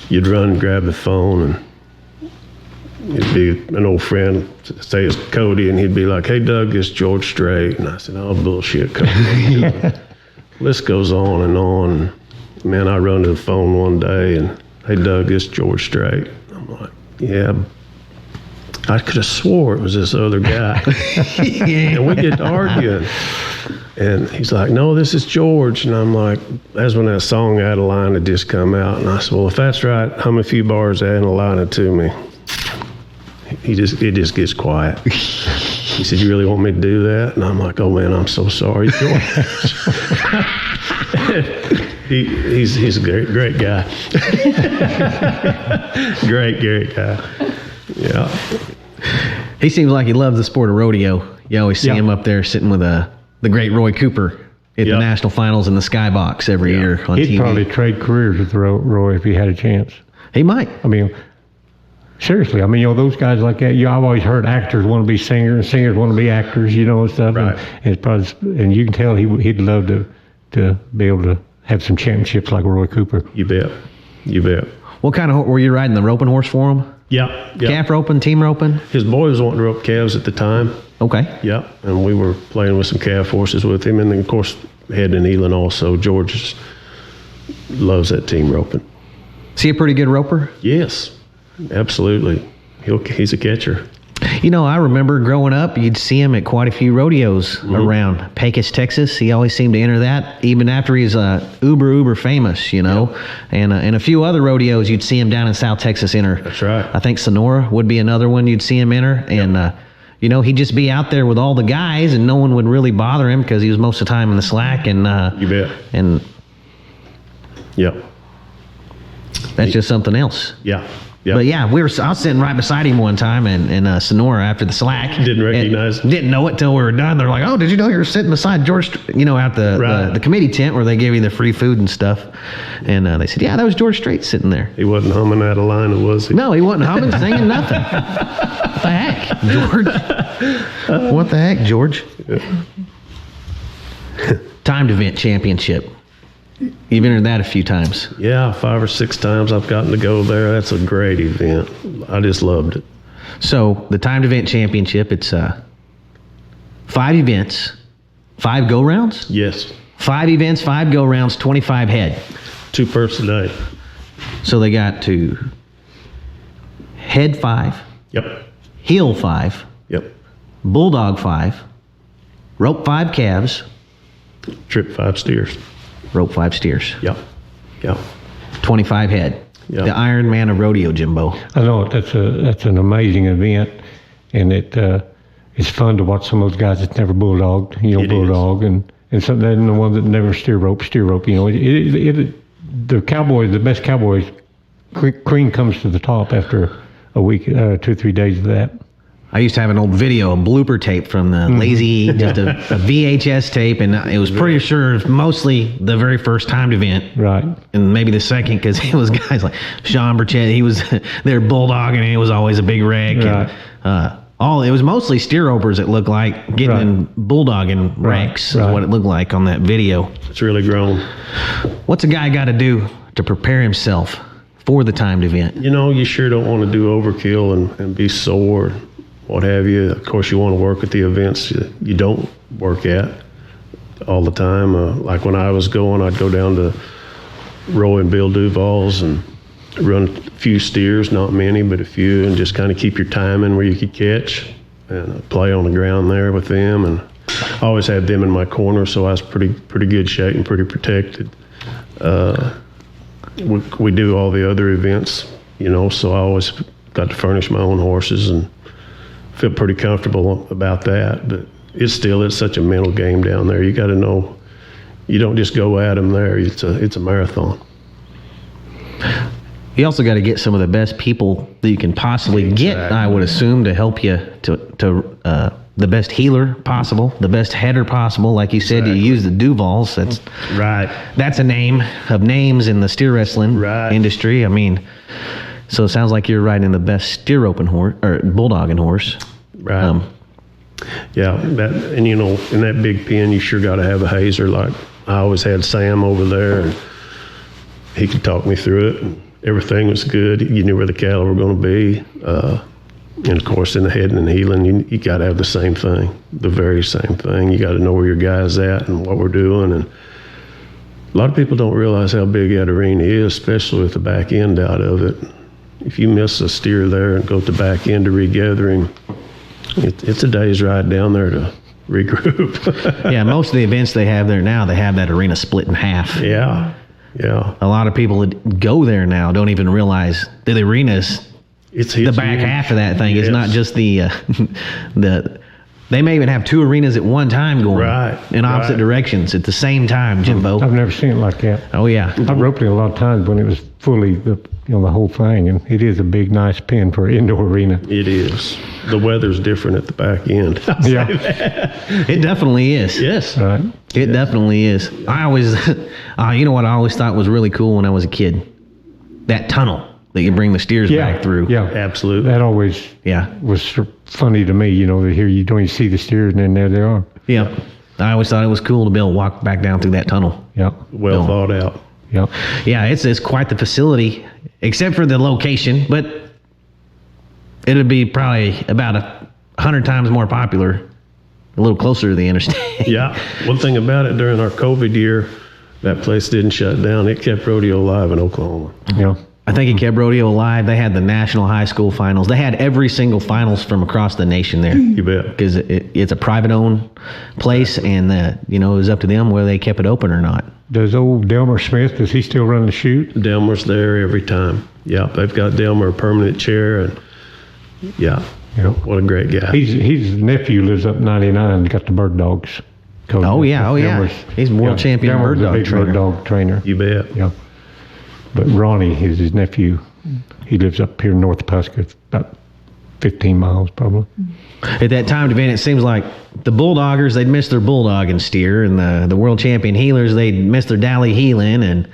you'd run and grab the phone, and it'd be an old friend, say it's Cody, and he'd be like, "Hey, Doug, it's George Strait." And I said, "Oh, bullshit, Cody." List goes on and on. Man, I run to the phone one day, and, "Hey, Doug, it's George Strait." I'm like, "Yeah." I could have swore it was this other guy. And we get to arguing. And he's like, "No, this is George." And I'm like, that's when that song Adeline had just come out. And I said, "Well, if that's right, hum a few bars Adeline to me." It just gets quiet. He said, "You really want me to do that?" And I'm like, "Oh man, I'm so sorry, George." He's a great guy. great guy. Yeah. He seems like he loves the sport of rodeo. You always see him up there sitting with the great Roy Cooper at the national finals in the skybox every year on TV. He'd probably trade careers with Roy if he had a chance. He might. I mean, seriously. I mean, those guys like that. I've always heard actors want to be singers, and singers want to be actors. And stuff. Right. And it's probably, and you can tell he'd love to be able to have some championships like Roy Cooper. You bet. What kind of were you riding the roping horse for him? Yeah. Calf roping, team roping? His boy was wanting to rope calves at the time. Okay. Yeah, and we were playing with some calf horses with him, and then of course Head and Elin also. George loves that team roping. Is he a pretty good roper? Yes, absolutely. He's a catcher. I remember growing up, you'd see him at quite a few rodeos around Pecos, Texas. He always seemed to enter that, even after he's uber famous, And a few other rodeos, you'd see him down in South Texas enter. That's right. I think Sonora would be another one you'd see him enter. And, he'd just be out there with all the guys, and no one would really bother him because he was most of the time in the slack. And You bet. And Yep. that's just something else. Yeah. Yep. But yeah, I was sitting right beside him one time in Sonora after the slack. Didn't recognize. Didn't know it till we were done. They're like, "Oh, did you know you were sitting beside George?" At the committee tent where they give you the free food and stuff. And they said, "Yeah, that was George Strait sitting there." He wasn't humming out of line, was he? No, he wasn't humming, singing, nothing. What the heck, George? What the heck, George? Yeah. Timed event championship. You've entered that a few times. Yeah, 5 or 6 times I've gotten to go there. That's a great event. I just loved it. So the timed event championship, it's 5 events, 5 go rounds. Yes. 5 events, 5 go rounds, 25 head. 2 purse a day. So they got to head 5, Yep. heel 5, Yep. bulldog 5, rope 5 calves, Trip 5 steers. rope 5 steers. Yep. Yep. 25 head. Yep. The Iron Man of rodeo, Jimbo. I know that's an amazing event, and it's fun to watch some of those guys that's never bulldogged, It is. bulldog, and some and the ones that never steer rope. The Cowboys, the best Cowboys, cream comes to the top after a week, 2 or 3 days of that. I used to have an old video, a blooper tape from the Lazy, just a VHS tape, and it was pretty sure mostly the very first timed event. Right. And maybe the second, because it was guys like Sean Burchett, he was there bulldogging, and it was always a big wreck. Right. And, it was mostly steer ropers, it looked like, getting in bulldogging wrecks is what it looked like on that video. It's really grown. What's a guy got to do to prepare himself for the timed event? You sure don't want to do overkill and be sore, what have you. Of course, you want to work at the events you don't work at all the time. Like when I was going, I'd go down to Roy and Bill Duval's and run a few steers, not many, but a few, and just kind of keep your timing where you could catch and play on the ground there with them. And I always had them in my corner, so I was pretty good shape and pretty protected. We do all the other events, so I always got to furnish my own horses and feel pretty comfortable about that. But it's such a mental game down there. You got to know, you don't just go at them there. It's a marathon. You also got to get some of the best people that you can possibly get, I would assume, to help you to the best healer possible, the best header possible. Like you said, you use the Duvals. That's right. That's a name of names in the steer wrestling industry. I mean, so it sounds like you're riding the best steer roping horse or bulldogging horse. Right. Yeah, in that big pen, you sure got to have a hazer. Like I always had Sam over there, and he could talk me through it. And everything was good. You knew where the cattle were going to be. And of course, in the heading and heeling, you got to have the same thing, the very same thing. You got to know where your guy's at and what we're doing. And a lot of people don't realize how big that arena is, especially with the back end out of it. If you miss a steer there and go to the back end to regather him, it's a day's ride down there to regroup. Yeah, most of the events they have there now, they have that arena split in half. Yeah. A lot of people that go there now don't even realize that the arena's the back half of that thing. Yes. It's not just the they may even have 2 arenas at one time going in opposite directions at the same time, Jimbo. I've never seen it like that. Oh yeah. I've roped it a lot of times when it was fully the whole thing, and it is a big, nice pen for an indoor arena. It is. The weather's different at the back end. Yeah. It definitely is. Yes. Right. It definitely is. I always, what I always thought was really cool when I was a kid? That tunnel that you bring the steers back through. Yeah, absolutely. That always was funny to me, to hear you don't even see the steers, and then there they are. Yeah. I always thought it was cool to be able to walk back down through that tunnel. Yeah. Well thought out. Yeah. Yeah, it's quite the facility, except for the location, but it'd be probably about 100 times more popular, a little closer to the interstate. Yeah. One thing about it, during our COVID year, that place didn't shut down. It kept rodeo alive in Oklahoma. Yeah. I think it kept rodeo alive. They had the national high school finals. They had every single finals from across the nation there. You bet. Because it's a private-owned place, and it was up to them whether they kept it open or not. Does old Delmar Smith, does he still run the chute? Delmar's there every time. Yeah, they've got Delmar a permanent chair, and what a great guy. His nephew lives up 99, got the bird dogs. Oh yeah. He's world champion bird dog trainer. Bird dog trainer. You bet. Yeah. But Ronnie is his nephew. He lives up here north of Pasco, about 15 miles probably. At that timed event, it seems like the Bulldoggers, they'd miss their bulldogging steer, and the world champion heelers, they'd miss their Dally heeling and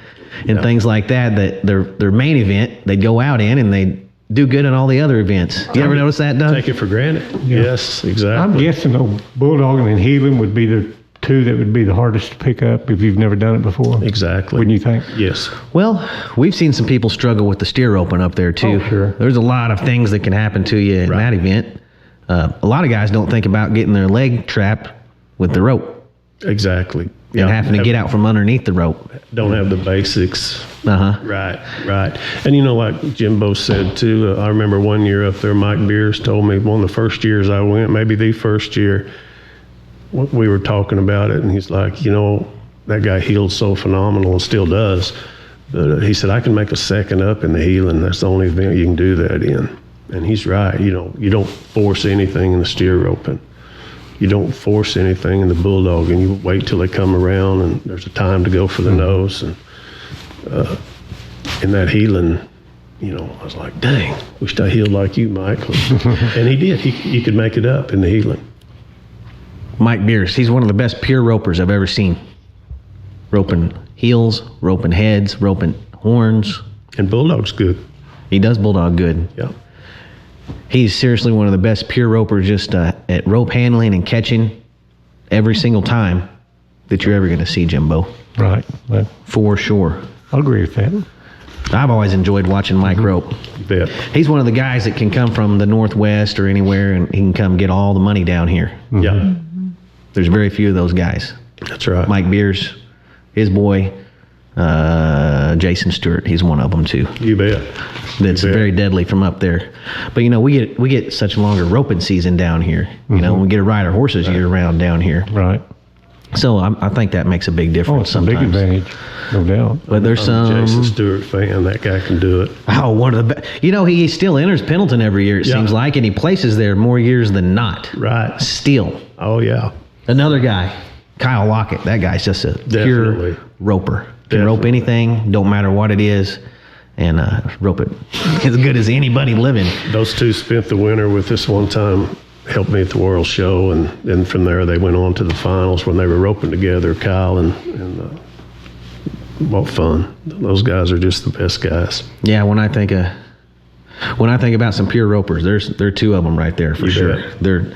things like that. That their main event, they'd go out in and they'd do good in all the other events. You ever notice that, Doug? Take it for granted. Yeah. Yes, exactly. I'm guessing though, bulldogging and heeling would be the two that would be the hardest to pick up if you've never done it before. Exactly. Wouldn't you think? Yes. Well, we've seen some people struggle with the steer roping up there too. Oh, sure. There's a lot of things that can happen to you in that event. A lot of guys don't think about getting their leg trapped with the rope Exactly. and having to get out from underneath the rope. Don't have the basics. Uh-huh. Right. And you know, like Jimbo said too, I remember one year up there, Mike Beers told me one of the first years I went, maybe the first year, we were talking about it, and he's like, you know, that guy healed so phenomenal and still does. But he said, I can make a second up in the heeling. That's the only event you can do that in. And he's right. You know, you don't force anything in the steer roping. You don't force anything in the bulldog, and you wait till they come around, and there's a time to go for the nose. And in that heeling, you know, I was like, dang, wished I healed like you, Mike. And he did. He could make it up in the heeling. Mike Beers, he's one of the best pure ropers I've ever seen. Roping heels, roping heads, roping horns. And bulldog's good. He does bulldog good. Yeah. He's seriously one of the best pure ropers just at rope handling and catching every single time that you're ever going to see, Jimbo. Right. Well, For sure. I'll agree with that. I've always enjoyed watching Mike rope. You bet. He's one of the guys that can come from the Northwest or anywhere, and he can come get all the money down here. Yeah. There's very few of those guys. That's right. Mike Beers, his boy, Jason Stewart, he's one of them too. You bet. That's You bet. very deadly from up there. But you know, we get such longer roping season down here. You know, we get to ride our horses year round down here. Right. So I think that makes a big difference. Oh, it's sometimes. a big advantage, no doubt. But there's I'm a Jason some. Stewart fan. That guy can do it. Oh, one of the best. You know, he still enters Pendleton every year. It Yeah. seems like, and he places there more years than not. Right. Still, Oh, yeah. another guy, Kyle Lockett. That guy's just a Definitely. pure roper. Can rope Definitely. anything, don't matter what it is, and rope it as good as anybody living. Those two spent the winter with us one time, helped me at the World Show, and then from there they went on to the finals when they were roping together, Kyle and what fun. Those guys are just the best guys. Yeah, when I think about some pure ropers, there are two of them right there for You sure. bet.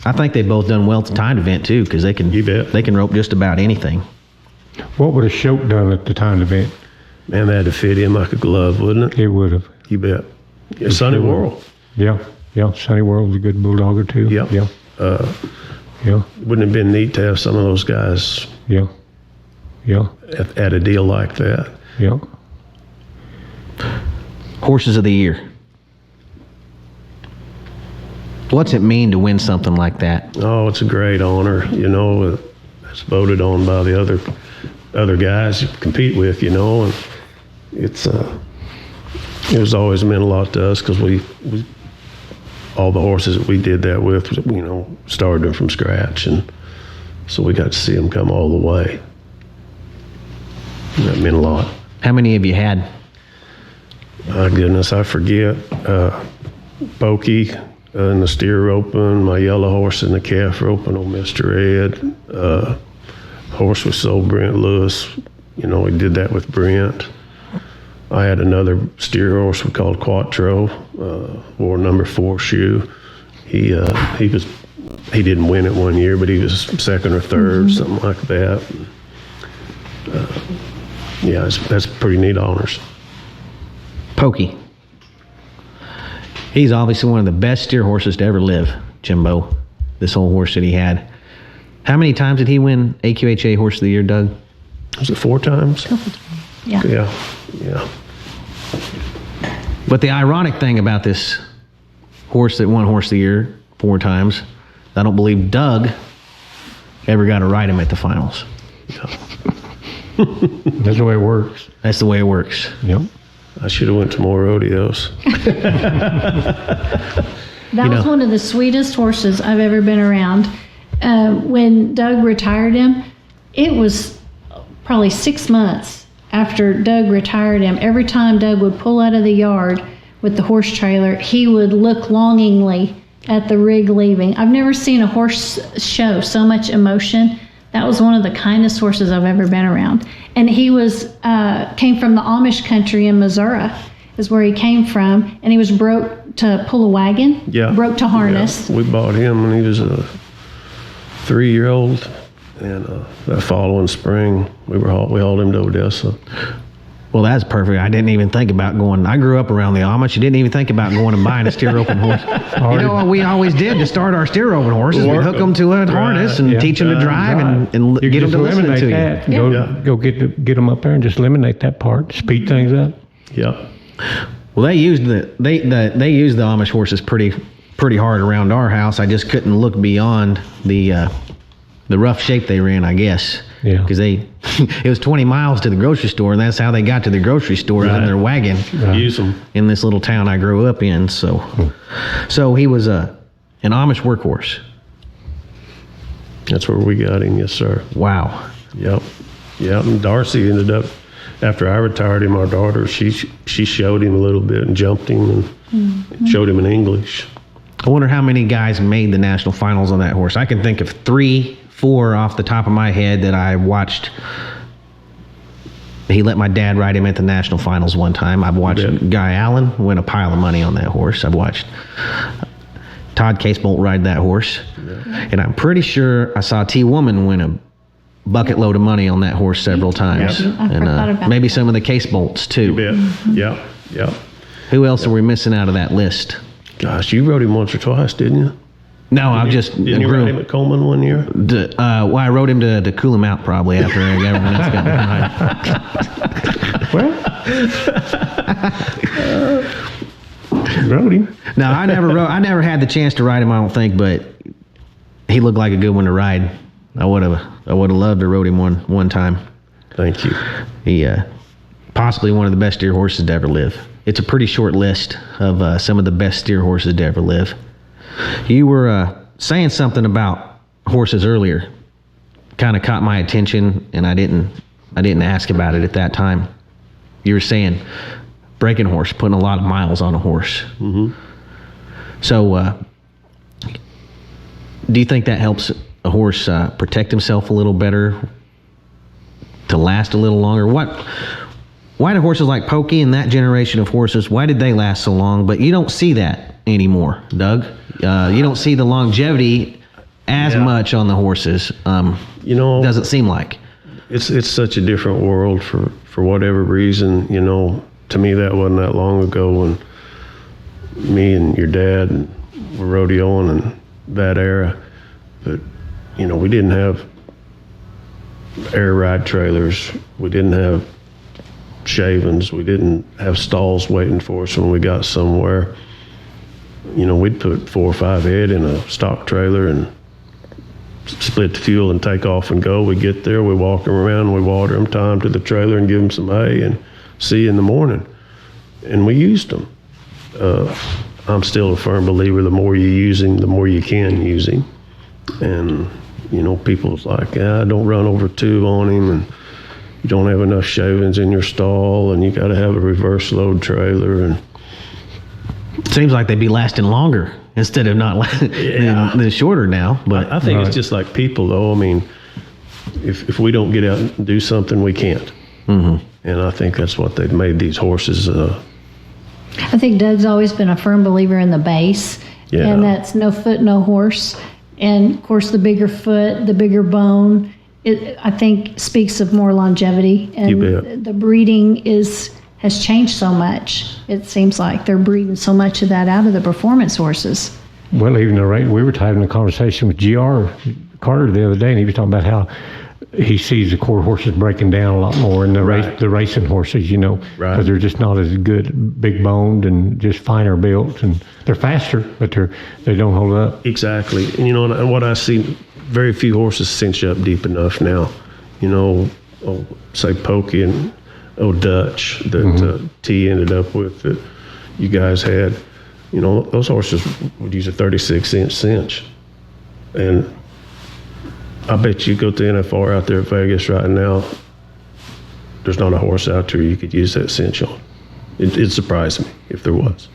I think they've both done well at the timed event too, because they can You bet. they can rope just about anything. What would a Shote done at the time event? Man, that had to fit in like a glove, wouldn't it? It would have. You bet. Yeah, Sunny sure. World. Yeah. Sunny World was a good bulldogger too. Yep. Yeah. Yeah. Wouldn't it have been neat to have some of those guys Yeah. Yeah. at a deal like that? Yeah. Horses of the year. What's it mean to win something like that? Oh, it's a great honor. You know, it's voted on by the other guys you compete with. You know, and it was always meant a lot to us because we all the horses that we did that with, you know, started them from scratch, and so we got to see them come all the way. And that meant a lot. How many have you had? My goodness, I forget. Pokey in the steer roping, my yellow horse in the calf roping on Mr. Ed. Horse was sold Brent Lewis. You know, we did that with Brent. I had another steer horse we called Quattro, wore number 4 shoe. He didn't win it one year, but he was second or third, something like that. Yeah, that's pretty neat honors. Pokey. He's obviously one of the best steer horses to ever live, Jimbo. This whole horse that he had. How many times did he win AQHA Horse of the Year, Doug? Was it 4 times? Yeah. Yeah. But the ironic thing about this horse that won Horse of the Year 4 times, I don't believe Doug ever got to ride him at the finals. That's the way it works. That's the way it works. Yep. I should have went to more rodeos. That was one of the sweetest horses I've ever been around. When Doug retired him, it was probably 6 months after Doug retired him, every time Doug would pull out of the yard with the horse trailer, he would look longingly at the rig leaving. I've never seen a horse show so much emotion. That was one of the kindest horses I've ever been around. And he was came from the Amish country in Missouri, is where he came from, and he was broke to pull a wagon, broke to harness. Yeah. We bought him when he was a 3-year-old, and that following spring we hauled him to Odessa. Well, that's perfect. I didn't even think about going. I grew up around the Amish. You didn't even think about going and buying a steer roping horse. You know what we always did to start our steer roping horses? We'd hook them to a harness and teach them to drive and get them to listen to you. Go get them up there and just eliminate that part. Speed things up. Yeah. Well, they used the Amish horses pretty hard around our house. I just couldn't look beyond the rough shape they ran, I guess. Yeah. Because it was 20 miles to the grocery store, and that's how they got to the grocery store in their wagon. Use them in this little town I grew up in. So he was an Amish workhorse. That's where we got him, yes, sir. Wow. Yep. And Darcy ended up, after I retired him, our daughter, she showed him a little bit and jumped him and showed him in English. I wonder how many guys made the national finals on that horse. I can think of 3, 4 off the top of my head that I watched. He let my dad ride him at the national finals one time. I've watched Guy Allen win a pile of money on that horse. I've watched Todd Casebolt ride that horse. Yeah. And I'm pretty sure I saw T. Woman win a bucket load of money on that horse several times. Yep. And maybe some of the Casebolts too. Yeah. Who else are we missing out of that list? Gosh, you rode him once or twice, didn't you? No, I've just... Didn't you ride him at Coleman one year? Well, I rode him to cool him out probably after everyone else got behind. Rode him. No, I never had the chance to ride him, I don't think, but he looked like a good one to ride. I would have loved to rode him one time. Thank you. He possibly one of the best steer horses to ever live. It's a pretty short list of some of the best steer horses to ever live. You were saying something about horses earlier. Kind of caught my attention, and I didn't ask about it at that time. You were saying breaking horse, putting a lot of miles on a horse. Mm-hmm. So, do you think that helps a horse protect himself a little better, to last a little longer? Why do horses like Pokey and that generation of horses, why did they last so long? But you don't see that anymore, Doug. You don't see the longevity as much on the horses. Doesn't seem like. It's such a different world for whatever reason. To me that wasn't that long ago when me and your dad were rodeoing in that era. But we didn't have air ride trailers. We didn't have shavings. We didn't have stalls waiting for us when we got somewhere. We'd put 4 or 5 head in a stock trailer and split the fuel and take off and go. We get there, we walk them around, we water them, tie them to the trailer and give them some hay and see you in the morning. And we used them. I'm still a firm believer, the more you use him, the more you can use him. And, people's like, don't run over 2 on him, and you don't have enough shavings in your stall, and you got to have a reverse load trailer. And it seems like they'd be lasting longer instead of not than shorter now. But I think it's just like people, though. I mean, if we don't get out and do something, we can't. Mm-hmm. And I think that's what they've made these horses. I think Doug's always been a firm believer in the base, and that's no foot, no horse. And of course, the bigger foot, the bigger bone, I think speaks of more longevity. And the breeding has changed so much. It seems like they're breeding so much of that out of the performance horses. Well, even we were having a conversation with G.R. Carter the other day, and he was talking about how he sees the quarter horses breaking down a lot more in the racing horses, because they're just not as good, big boned and just finer built, and they're faster, but they don't hold up. Exactly. And and what I see, very few horses cinch up deep enough now. Say Pokey and Dutch that T ended up with that you guys had. Those horses would use a 36-inch cinch, and I bet you go to NFR out there at Vegas right now, there's not a horse out there you could use that cinch on. It surprised me if there was.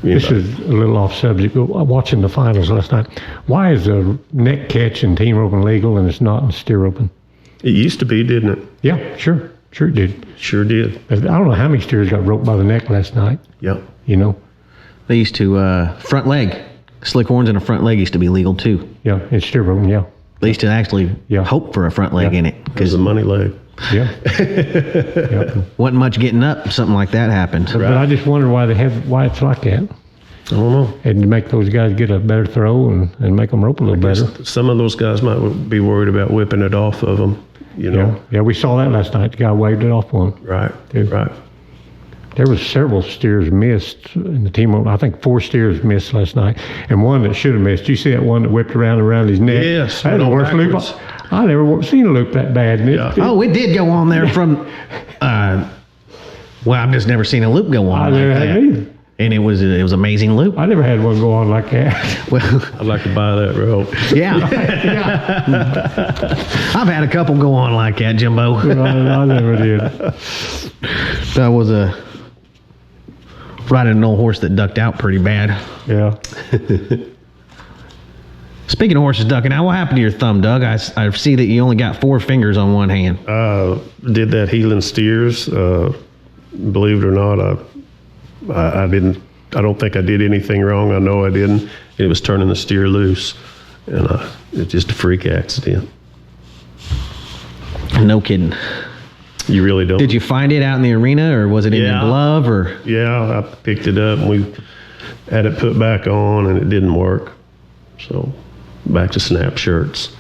This is a little off subject, but watching the finals last night, why is the neck catch in team roping legal and it's not in steer roping? It used to be, didn't it? Yeah, sure it did. Sure did. I don't know how many steers got roped by the neck last night. Yep. You know? They used to, front leg, slick horns and a front leg used to be legal too. Yeah, it's steer roping, yeah. They used to actually hope for a front leg in it. Because the money leg. Yeah. Yeah. Wasn't much getting up, something like that happened. But I just wonder why it's like that. I don't know. And to make those guys get a better throw and make them rope a little better. Some of those guys might be worried about whipping it off of them, you know. Yeah, we saw that last night. The guy waved it off one. Right, right. There was several steers missed in the team. I think 4 steers missed last night, and one that should have missed. You see that one that whipped around his neck? Yes. That was the worst loop. I never seen a loop that bad. It did go on there from. Well, I've just never seen a loop go on. I never had either. And it was amazing loop. I never had one go on like that. Well, I'd like to buy that rope. Yeah. I've had a couple go on like that, Jimbo. I never did. That was riding an old horse that ducked out pretty bad. Yeah. Speaking of horses ducking out, what happened to your thumb, Doug? I see that you only got 4 fingers on one hand. Did that heeling steers. Believe it or not, I didn't. I don't think I did anything wrong. I know I didn't. It was turning the steer loose, and it's just a freak accident. No kidding. You really don't. Did you find it out in the arena, or was it in your glove, or? Yeah, I picked it up and we had it put back on, and it didn't work. So back to snap shirts.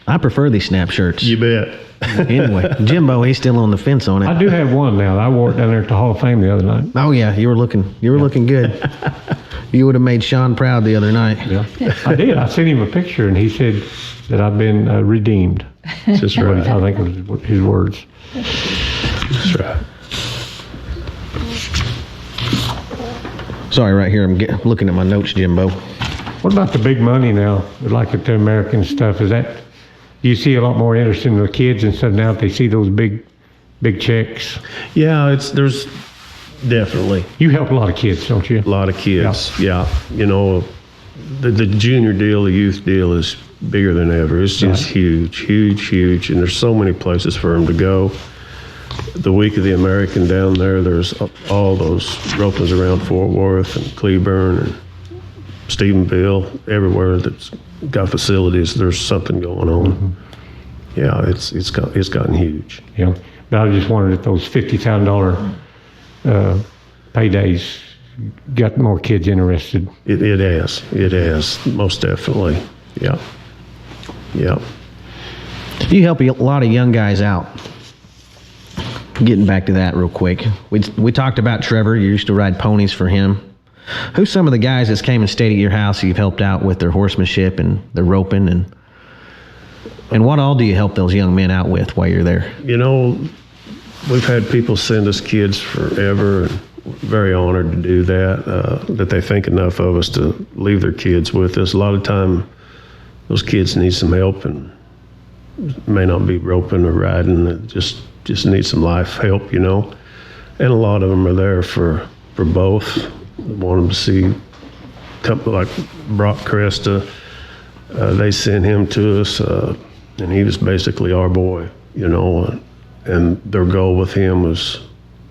I prefer these snap shirts. You bet. Anyway, Jimbo, he's still on the fence on it. I do have one now. I wore it down there at the Hall of Fame the other night. Oh yeah, you were looking good. You would have made Sean proud the other night. Yeah, I did. I sent him a picture, and he said that I've been redeemed. That's right. I think was his words. That's right. Sorry, right here. I'm looking at my notes, Jimbo. What about the big money now? Like the American stuff, is that? Do you see a lot more interest in the kids and stuff now that they see those big checks? Yeah, there's definitely. You help a lot of kids, don't you? A lot of kids, yeah. You know, the junior deal, the youth deal is bigger than ever. It's just huge, and there's so many places for them to go. The week of the American down there's all those ropings around Fort Worth and Cleburne and Stephenville, everywhere that's got facilities. There's something going on. Mm-hmm. Yeah, it's gotten huge. Yeah, but I just wondered if those $50,000 paydays got more kids interested. It has most definitely. Yeah. You help a lot of young guys out. Getting back to that real quick, we talked about Trevor. You used to ride ponies for him. Who's some of the guys that came and stayed at your house you've helped out with their horsemanship and their roping, and what all do you help those young men out with while you're there? You know, we've had people send us kids forever, and we're very honored to do that, that they think enough of us to leave their kids with us. A lot of time, those kids need some help and may not be roping or riding, just need some life help, you know. And a lot of them are there for both. Want them to see a couple like Brock Cresta. They sent him to us, and he was basically our boy, you know. And their goal with him was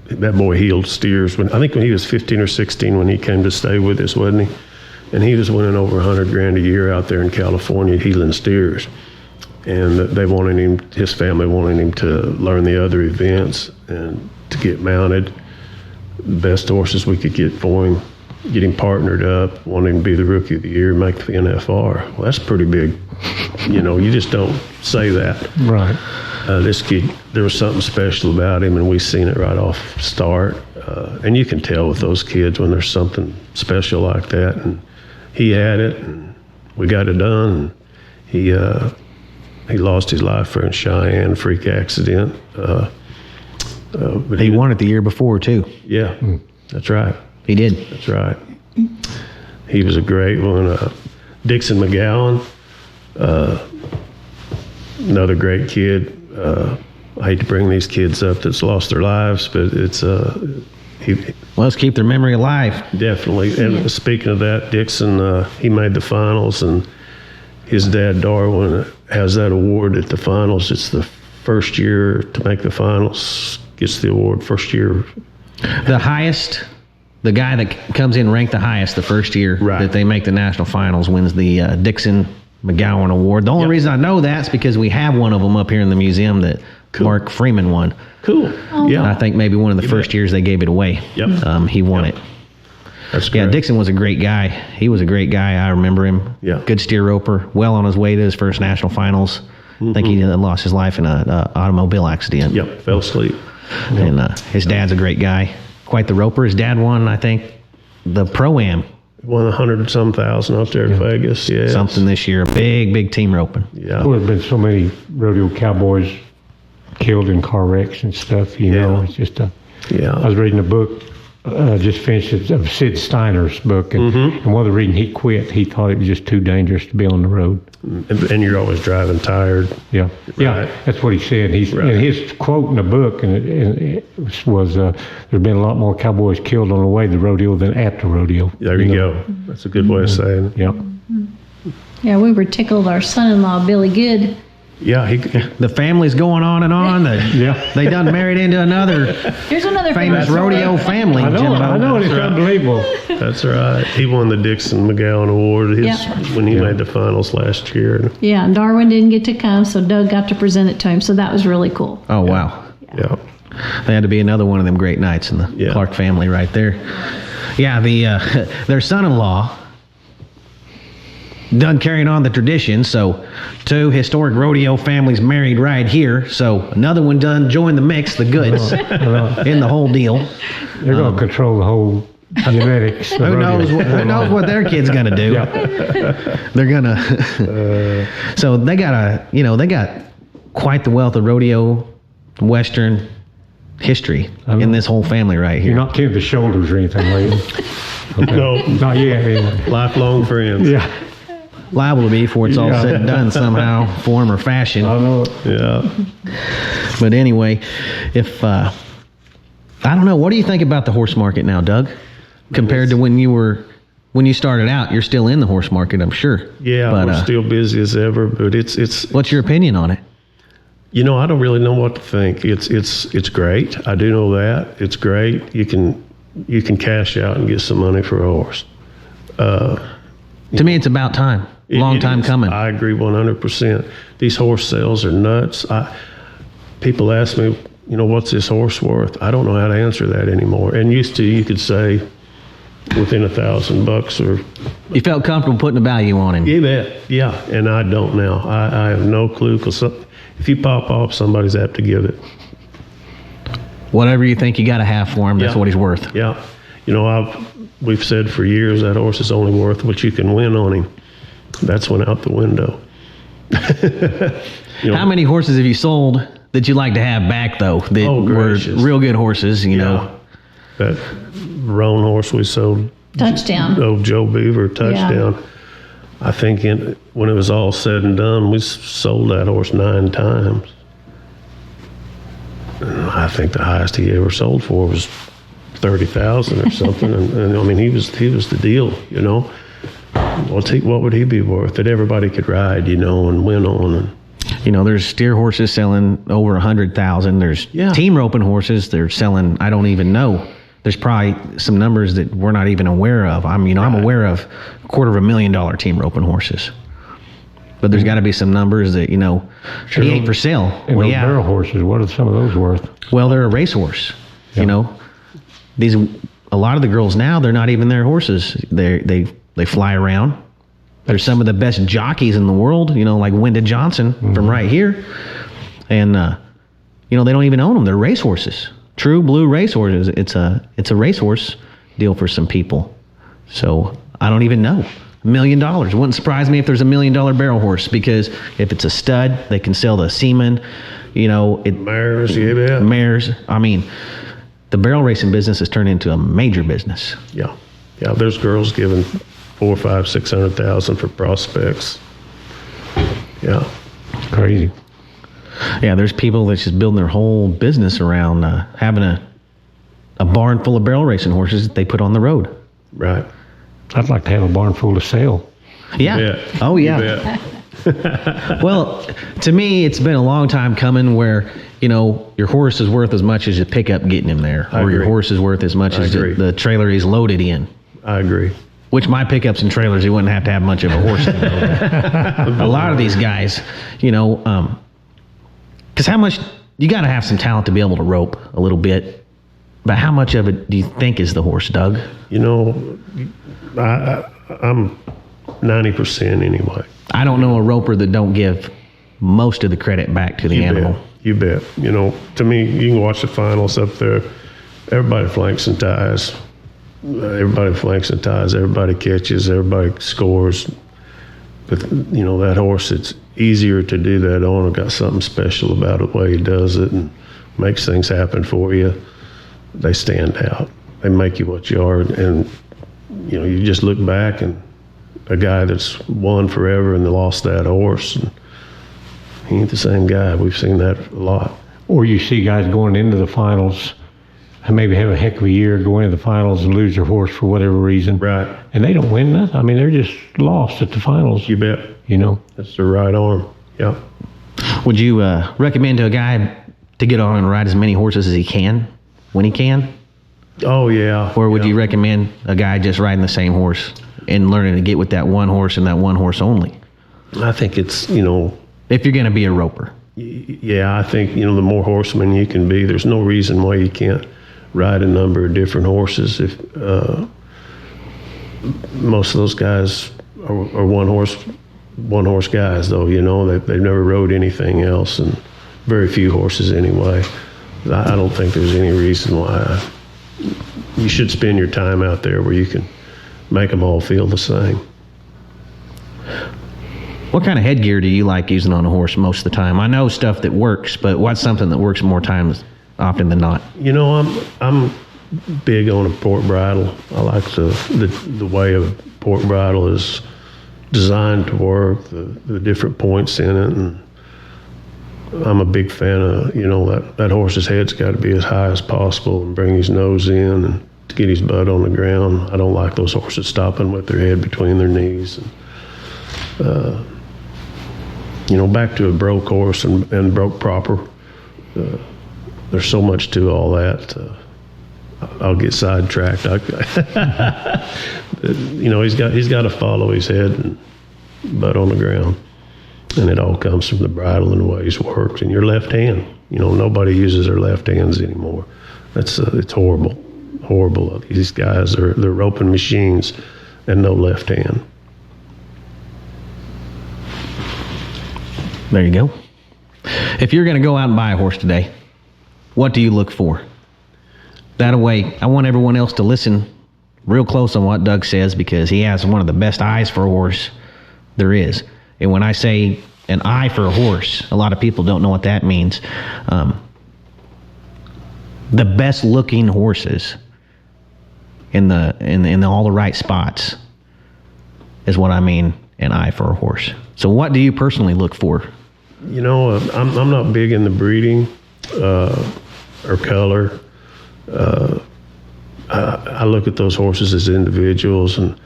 that boy healed steers. I think when he was 15 or 16 when he came to stay with us, wasn't he? And he was winning over $100,000 a year out there in California healing steers. And they wanted him, his family wanted him to learn the other events and to get mounted. The best horses we could get for him, get him partnered up, wanting him to be the Rookie of the Year, make the NFR. Well, that's pretty big. You know, you just don't say that. Right. This kid, there was something special about him, and we seen it right off start. And you can tell with those kids when there's something special like that. And he had it, and we got it done. And he lost his life for in Cheyenne, freak accident. But he won it the year before too. Yeah, that's right. He did. That's right. He was a great one. Dixon Mcgowan, another great kid. I hate to bring these kids up that's lost their lives, but it's let's keep their memory alive. Definitely. And speaking of that, Dixon, he made the finals, and his dad, Darwin, has that award at the finals. It's the first year to make the finals, gets the award first year. The highest, the guy that comes in ranked the highest the first year that they make the national finals wins the Dixon Mcgowan Award. The only reason I know that's because we have one of them up here in the museum that Mark Freeman won. Cool. Yeah. I think maybe one of the first years they gave it away. Yep. He won it. That's great. Yeah, Dixon was a great guy. He was a great guy. I remember him. Yeah. Good steer roper. Well on his way to his first national finals. I think he lost his life in an automobile accident. Yep. Fell asleep. And his dad's a great guy. Quite the roper. His dad won, I think, the Pro-Am. Won 100-some thousand out there at Vegas. Yeah. Something this year. Big team roping. Yeah. There have been so many rodeo cowboys killed in car wrecks and stuff, you know. It's just I was reading a book, just finished it, of Sid Steiner's book, and while the reading, he quit. He thought it was just too dangerous to be on the road. And you're always driving tired. Yeah, that's what he said. And his quote in the book, and it was, "There's been a lot more cowboys killed on the way to the rodeo than at the rodeo." There you go. That's a good way of saying it. Yeah. Yeah, we were tickled. Our son-in-law, Billy Good. Yeah, the family's going on and on. They done married into another Here's another famous rodeo family. I know, it's unbelievable. That's right. He won the Dixon Mcgowan Award when he made the finals last year. Yeah, and Darwin didn't get to come, so Doug got to present it to him, so that was really cool. Oh, wow. Yeah. They had to be another one of them great nights in the Clark family right there. Yeah, their son-in-law done carrying on the tradition, so 2 historic rodeo families married right here, so another one done joined the mix, the goods, in the whole deal. They're going to control the whole genetics. Who knows what their kid's going to do? They're going to... So they got quite the wealth of rodeo Western history in this whole family right here. You're not killing the shoulders or anything, are you? Okay. No. Not yet, anyway. Lifelong friends. Yeah. Liable to be before it's all said and done somehow, form or fashion. I know it. Yeah. But anyway, I don't know, what do you think about the horse market now, Doug? Compared to when you started out, you're still in the horse market, I'm sure. Yeah, but, we're still busy as ever, but it's. What's your opinion on it? You know, I don't really know what to think. It's great. I do know that it's great. You can cash out and get some money for a horse. To me, it's about time. Long time coming. I agree 100%. These horse sales are nuts. People ask me, what's this horse worth? I don't know how to answer that anymore. And used to, you could say within $1,000 or. You felt comfortable putting a value on him. You bet. Yeah, and I don't now. I have no clue, because if you pop off, somebody's apt to give it. Whatever you think you got to have for him, that's what he's worth. Yeah. We've said for years that horse is only worth what you can win on him. That's went out the window. How many horses have you sold that you'd like to have back, though, that were real good horses, know? That roan horse we sold. Touchdown. Old Joe Beaver, Touchdown. Yeah. I think when it was all said and done, we sold that horse 9 times. And I think the highest he ever sold for was 30,000 or something, and I mean he was the deal, What would he be worth that everybody could ride, and win on? And there's steer horses selling over 100,000. There's team roping horses. They're selling, I don't even know. There's probably some numbers that we're not even aware of. I'm aware of $250,000 team roping horses. But there's got to be some numbers that, he ain't for sale. And those barrel horses, what are some of those worth? Well, they're a racehorse, A lot of the girls now, they're not even their horses. They fly around. They're some of the best jockeys in the world, like Wenda Johnson from right here. And, they don't even own them. They're racehorses. True blue racehorses. It's a racehorse deal for some people. So I don't even know. $1 million. It wouldn't surprise me if there's $1 million barrel horse, because if it's a stud, they can sell the semen, mares, mares. I mean, the barrel racing business has turned into a major business. Yeah. There's girls giving $400,000, $500,000, $600,000 for prospects. Yeah, crazy. Yeah, there's people that's just building their whole business around having a barn full of barrel racing horses that they put on the road. Right. I'd like to have a barn full to sell. Yeah. Yeah. Oh, You yeah. bet. Well, to me, it's been a long time coming where, your horse is worth as much as your pickup getting him there, I or your agree. horse is worth as much I as agree. the trailer he's loaded in. I agree. Which my pickups and trailers, he wouldn't have to have much of a horse. A lot of these guys, because how much, you got to have some talent to be able to rope a little bit. But how much of it do you think is the horse, Doug? I'm 90% anyway. I don't know a roper that don't give most of the credit back to the You animal. bet. You bet. To me, you can watch the finals up there. Everybody flanks and ties. Everybody catches. Everybody scores. But, that horse, it's easier to do that on. I've got something special about it, the way he does it and makes things happen for you. They stand out. They make you what you are. And, you just look back and a guy that's won forever and lost that horse. And he ain't the same guy. We've seen that a lot. Or you see guys going into the finals and maybe have a heck of a year, go into the finals and lose their horse for whatever reason. Right. And they don't win nothing. I mean, they're just lost at the finals. You bet. That's the right arm. Yeah. Would you recommend to a guy to get on and ride as many horses as he can when he can? Oh, yeah. Or would Yeah. you recommend a guy just riding the same horse and learning to get with that one horse and that one horse only? I think it's, If you're going to be a roper. yeah, I think, the more horsemen you can be, there's no reason why you can't ride a number of different horses. If most of those guys are one horse guys, though, they've never rode anything else, and very few horses anyway. I don't think there's any reason why you should spend your time out there where you can make them all feel the same. What kind of headgear do you like using on a horse most of the time? I know stuff that works, but what's something that works more times often than not? I'm big on a pork bridle. I like the way a pork bridle is designed to work, the different points in it, and I'm a big fan of, that horse's head's got to be as high as possible and bring his nose in and to get his butt on the ground. I don't like those horses stopping with their head between their knees. And, back to a broke horse and broke proper. There's so much to all that. I'll get sidetracked. He's got to follow his head and butt on the ground. And it all comes from the bridle and the way he's worked. And your left hand, nobody uses their left hands anymore. It's horrible, horrible. These guys they're roping machines and no left hand. There you go. If you're going to go out and buy a horse today, what do you look for? That way, I want everyone else to listen real close on what Doug says, because he has one of the best eyes for a horse there is. And when I say an eye for a horse, a lot of people don't know what that means. The best looking horses in all the right spots is what I mean, an eye for a horse. So what do you personally look for? I'm not big in the breeding or color. I look at those horses as individuals, and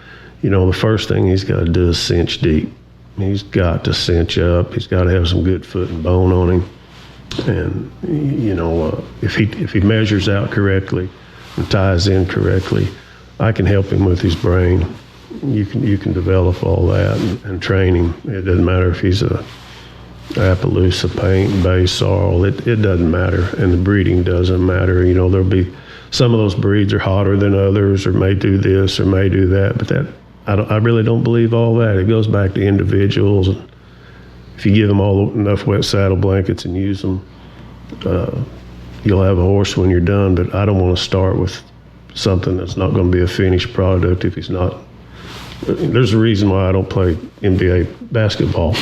the first thing he's got to do is cinch deep. He's got to cinch up. He's got to have some good foot and bone on him. And if he measures out correctly and ties in correctly, I can help him with his brain. You can develop all that and train him. It doesn't matter if he's a Appaloosa, paint, bay, sorrel. It doesn't matter, and the breeding doesn't matter. There'll be some of those breeds are hotter than others, or may do this or may do that. But I really don't believe all that. It goes back to individuals. If you give them enough wet saddle blankets and use them, you'll have a horse when you're done. But I don't want to start with something that's not going to be a finished product if he's not. There's a reason why I don't play NBA basketball.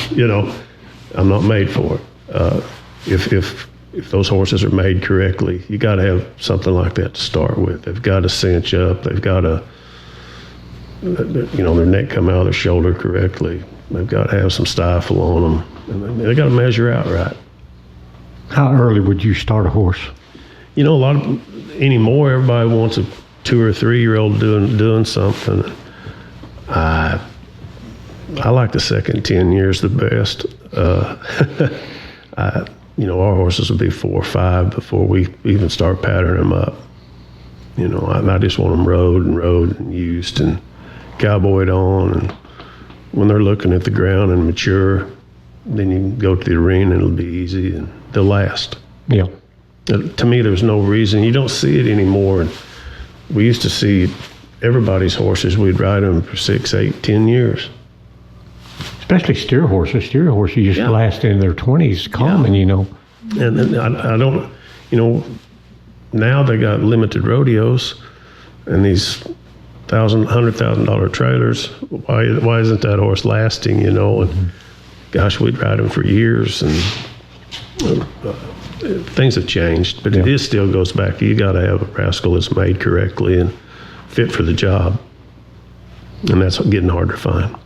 I'm not made for it. If those horses are made correctly, you got to have something like that to start with. They've got to cinch up. They've got to, their neck come out of their shoulder correctly. They've got to have some stifle on them. And they got to measure out right. How early would you start a horse? You know, anymore, everybody wants a 2 or 3 year old doing something. I like the second 10 years the best. You know, our horses will be 4 or 5 before we even start patterning them up. You know, I just want them rode and used and cowboyed on. And when they're looking at the ground and mature, then you can go to the arena and it'll be easy and they'll last. Yeah. To me, there's no reason. You don't see it anymore. We used to see everybody's horses. We'd ride them for 6, 8, 10 years. Especially steer horses. Steer horses just last in their 20s common, you know. And I don't, you know, now they got limited rodeos and these $100,000 trailers. Why isn't that horse lasting, you know? And gosh, we'd ride them for years and things have changed, but it still goes back to you got to have a rascal that's made correctly and fit for the job. And that's getting hard to find.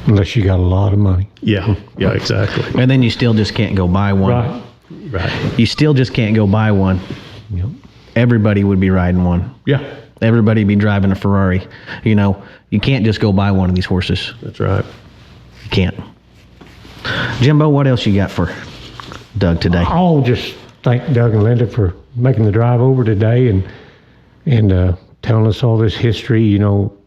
Unless you got a lot of money. Yeah, exactly. And then you still just can't go buy one. Right. You still just can't go buy one. Yep. Everybody would be riding one. Yeah. Everybody would be driving a Ferrari. You know, you can't just go buy one of these horses. That's right. You can't. Jimbo, what else you got for Doug today? I'll just thank Doug and Linda for making the drive over today and telling us all this history. You know,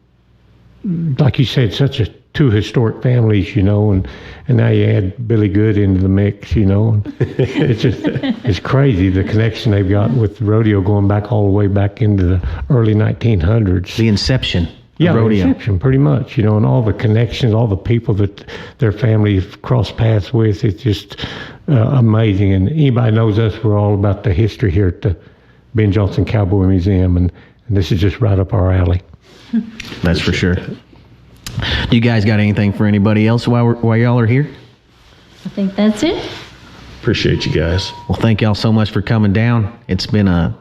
like you said, such a 2 historic families, you know, and now you add Billy Good into the mix, you know. And it's crazy the connection they've got with the rodeo going back all the way back into the early 1900s. The inception of rodeo. rodeo. The inception, pretty much, you know, and all the connections, all the people that their family crossed paths with. It's just amazing. And anybody knows us, we're all about the history here at the Ben Johnson Cowboy Museum, and this is just right up our alley. That's for sure. Do you guys got anything for anybody else while y'all are here? I think that's it. Appreciate you guys. Well, thank y'all so much for coming down. It's been a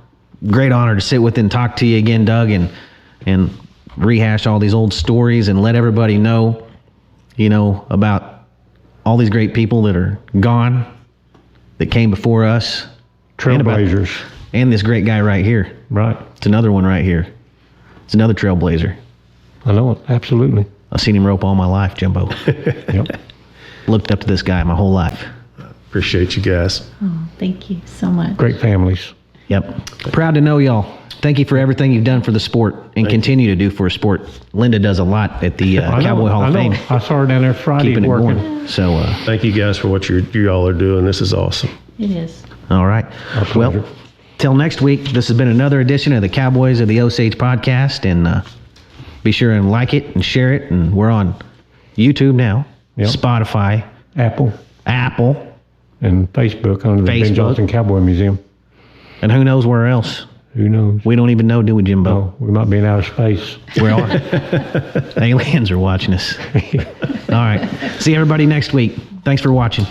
great honor to sit with and talk to you again, Doug, and rehash all these old stories and let everybody know, you know, about all these great people that are gone, that came before us. Trailblazers. And this great guy right here. Right. It's another one right here. It's another trailblazer. I know it, absolutely. I've seen him rope all my life, Jimbo. Yep. Looked up to this guy my whole life. Appreciate you guys. Oh, thank you so much. Great families. Yep. Proud to know y'all. Thank you for everything you've done for the sport and continue to do for a sport. Linda does a lot at the Cowboy Hall of Fame. I saw her down there Friday Keeping it working. going. So, Thank you guys for what y'all are doing. This is awesome. It is. all right. pleasure. Well, till next week, this has been another edition of the Cowboys of the Osage podcast. And be sure and like it and share it. And we're on YouTube now, Spotify, Apple, and Facebook under the Ben Johnson Cowboy Museum. And who knows where else? Who knows? We don't even know, do we, Jimbo? Oh, we might be in outer space. We are. Aliens are watching us. All right. See everybody next week. Thanks for watching.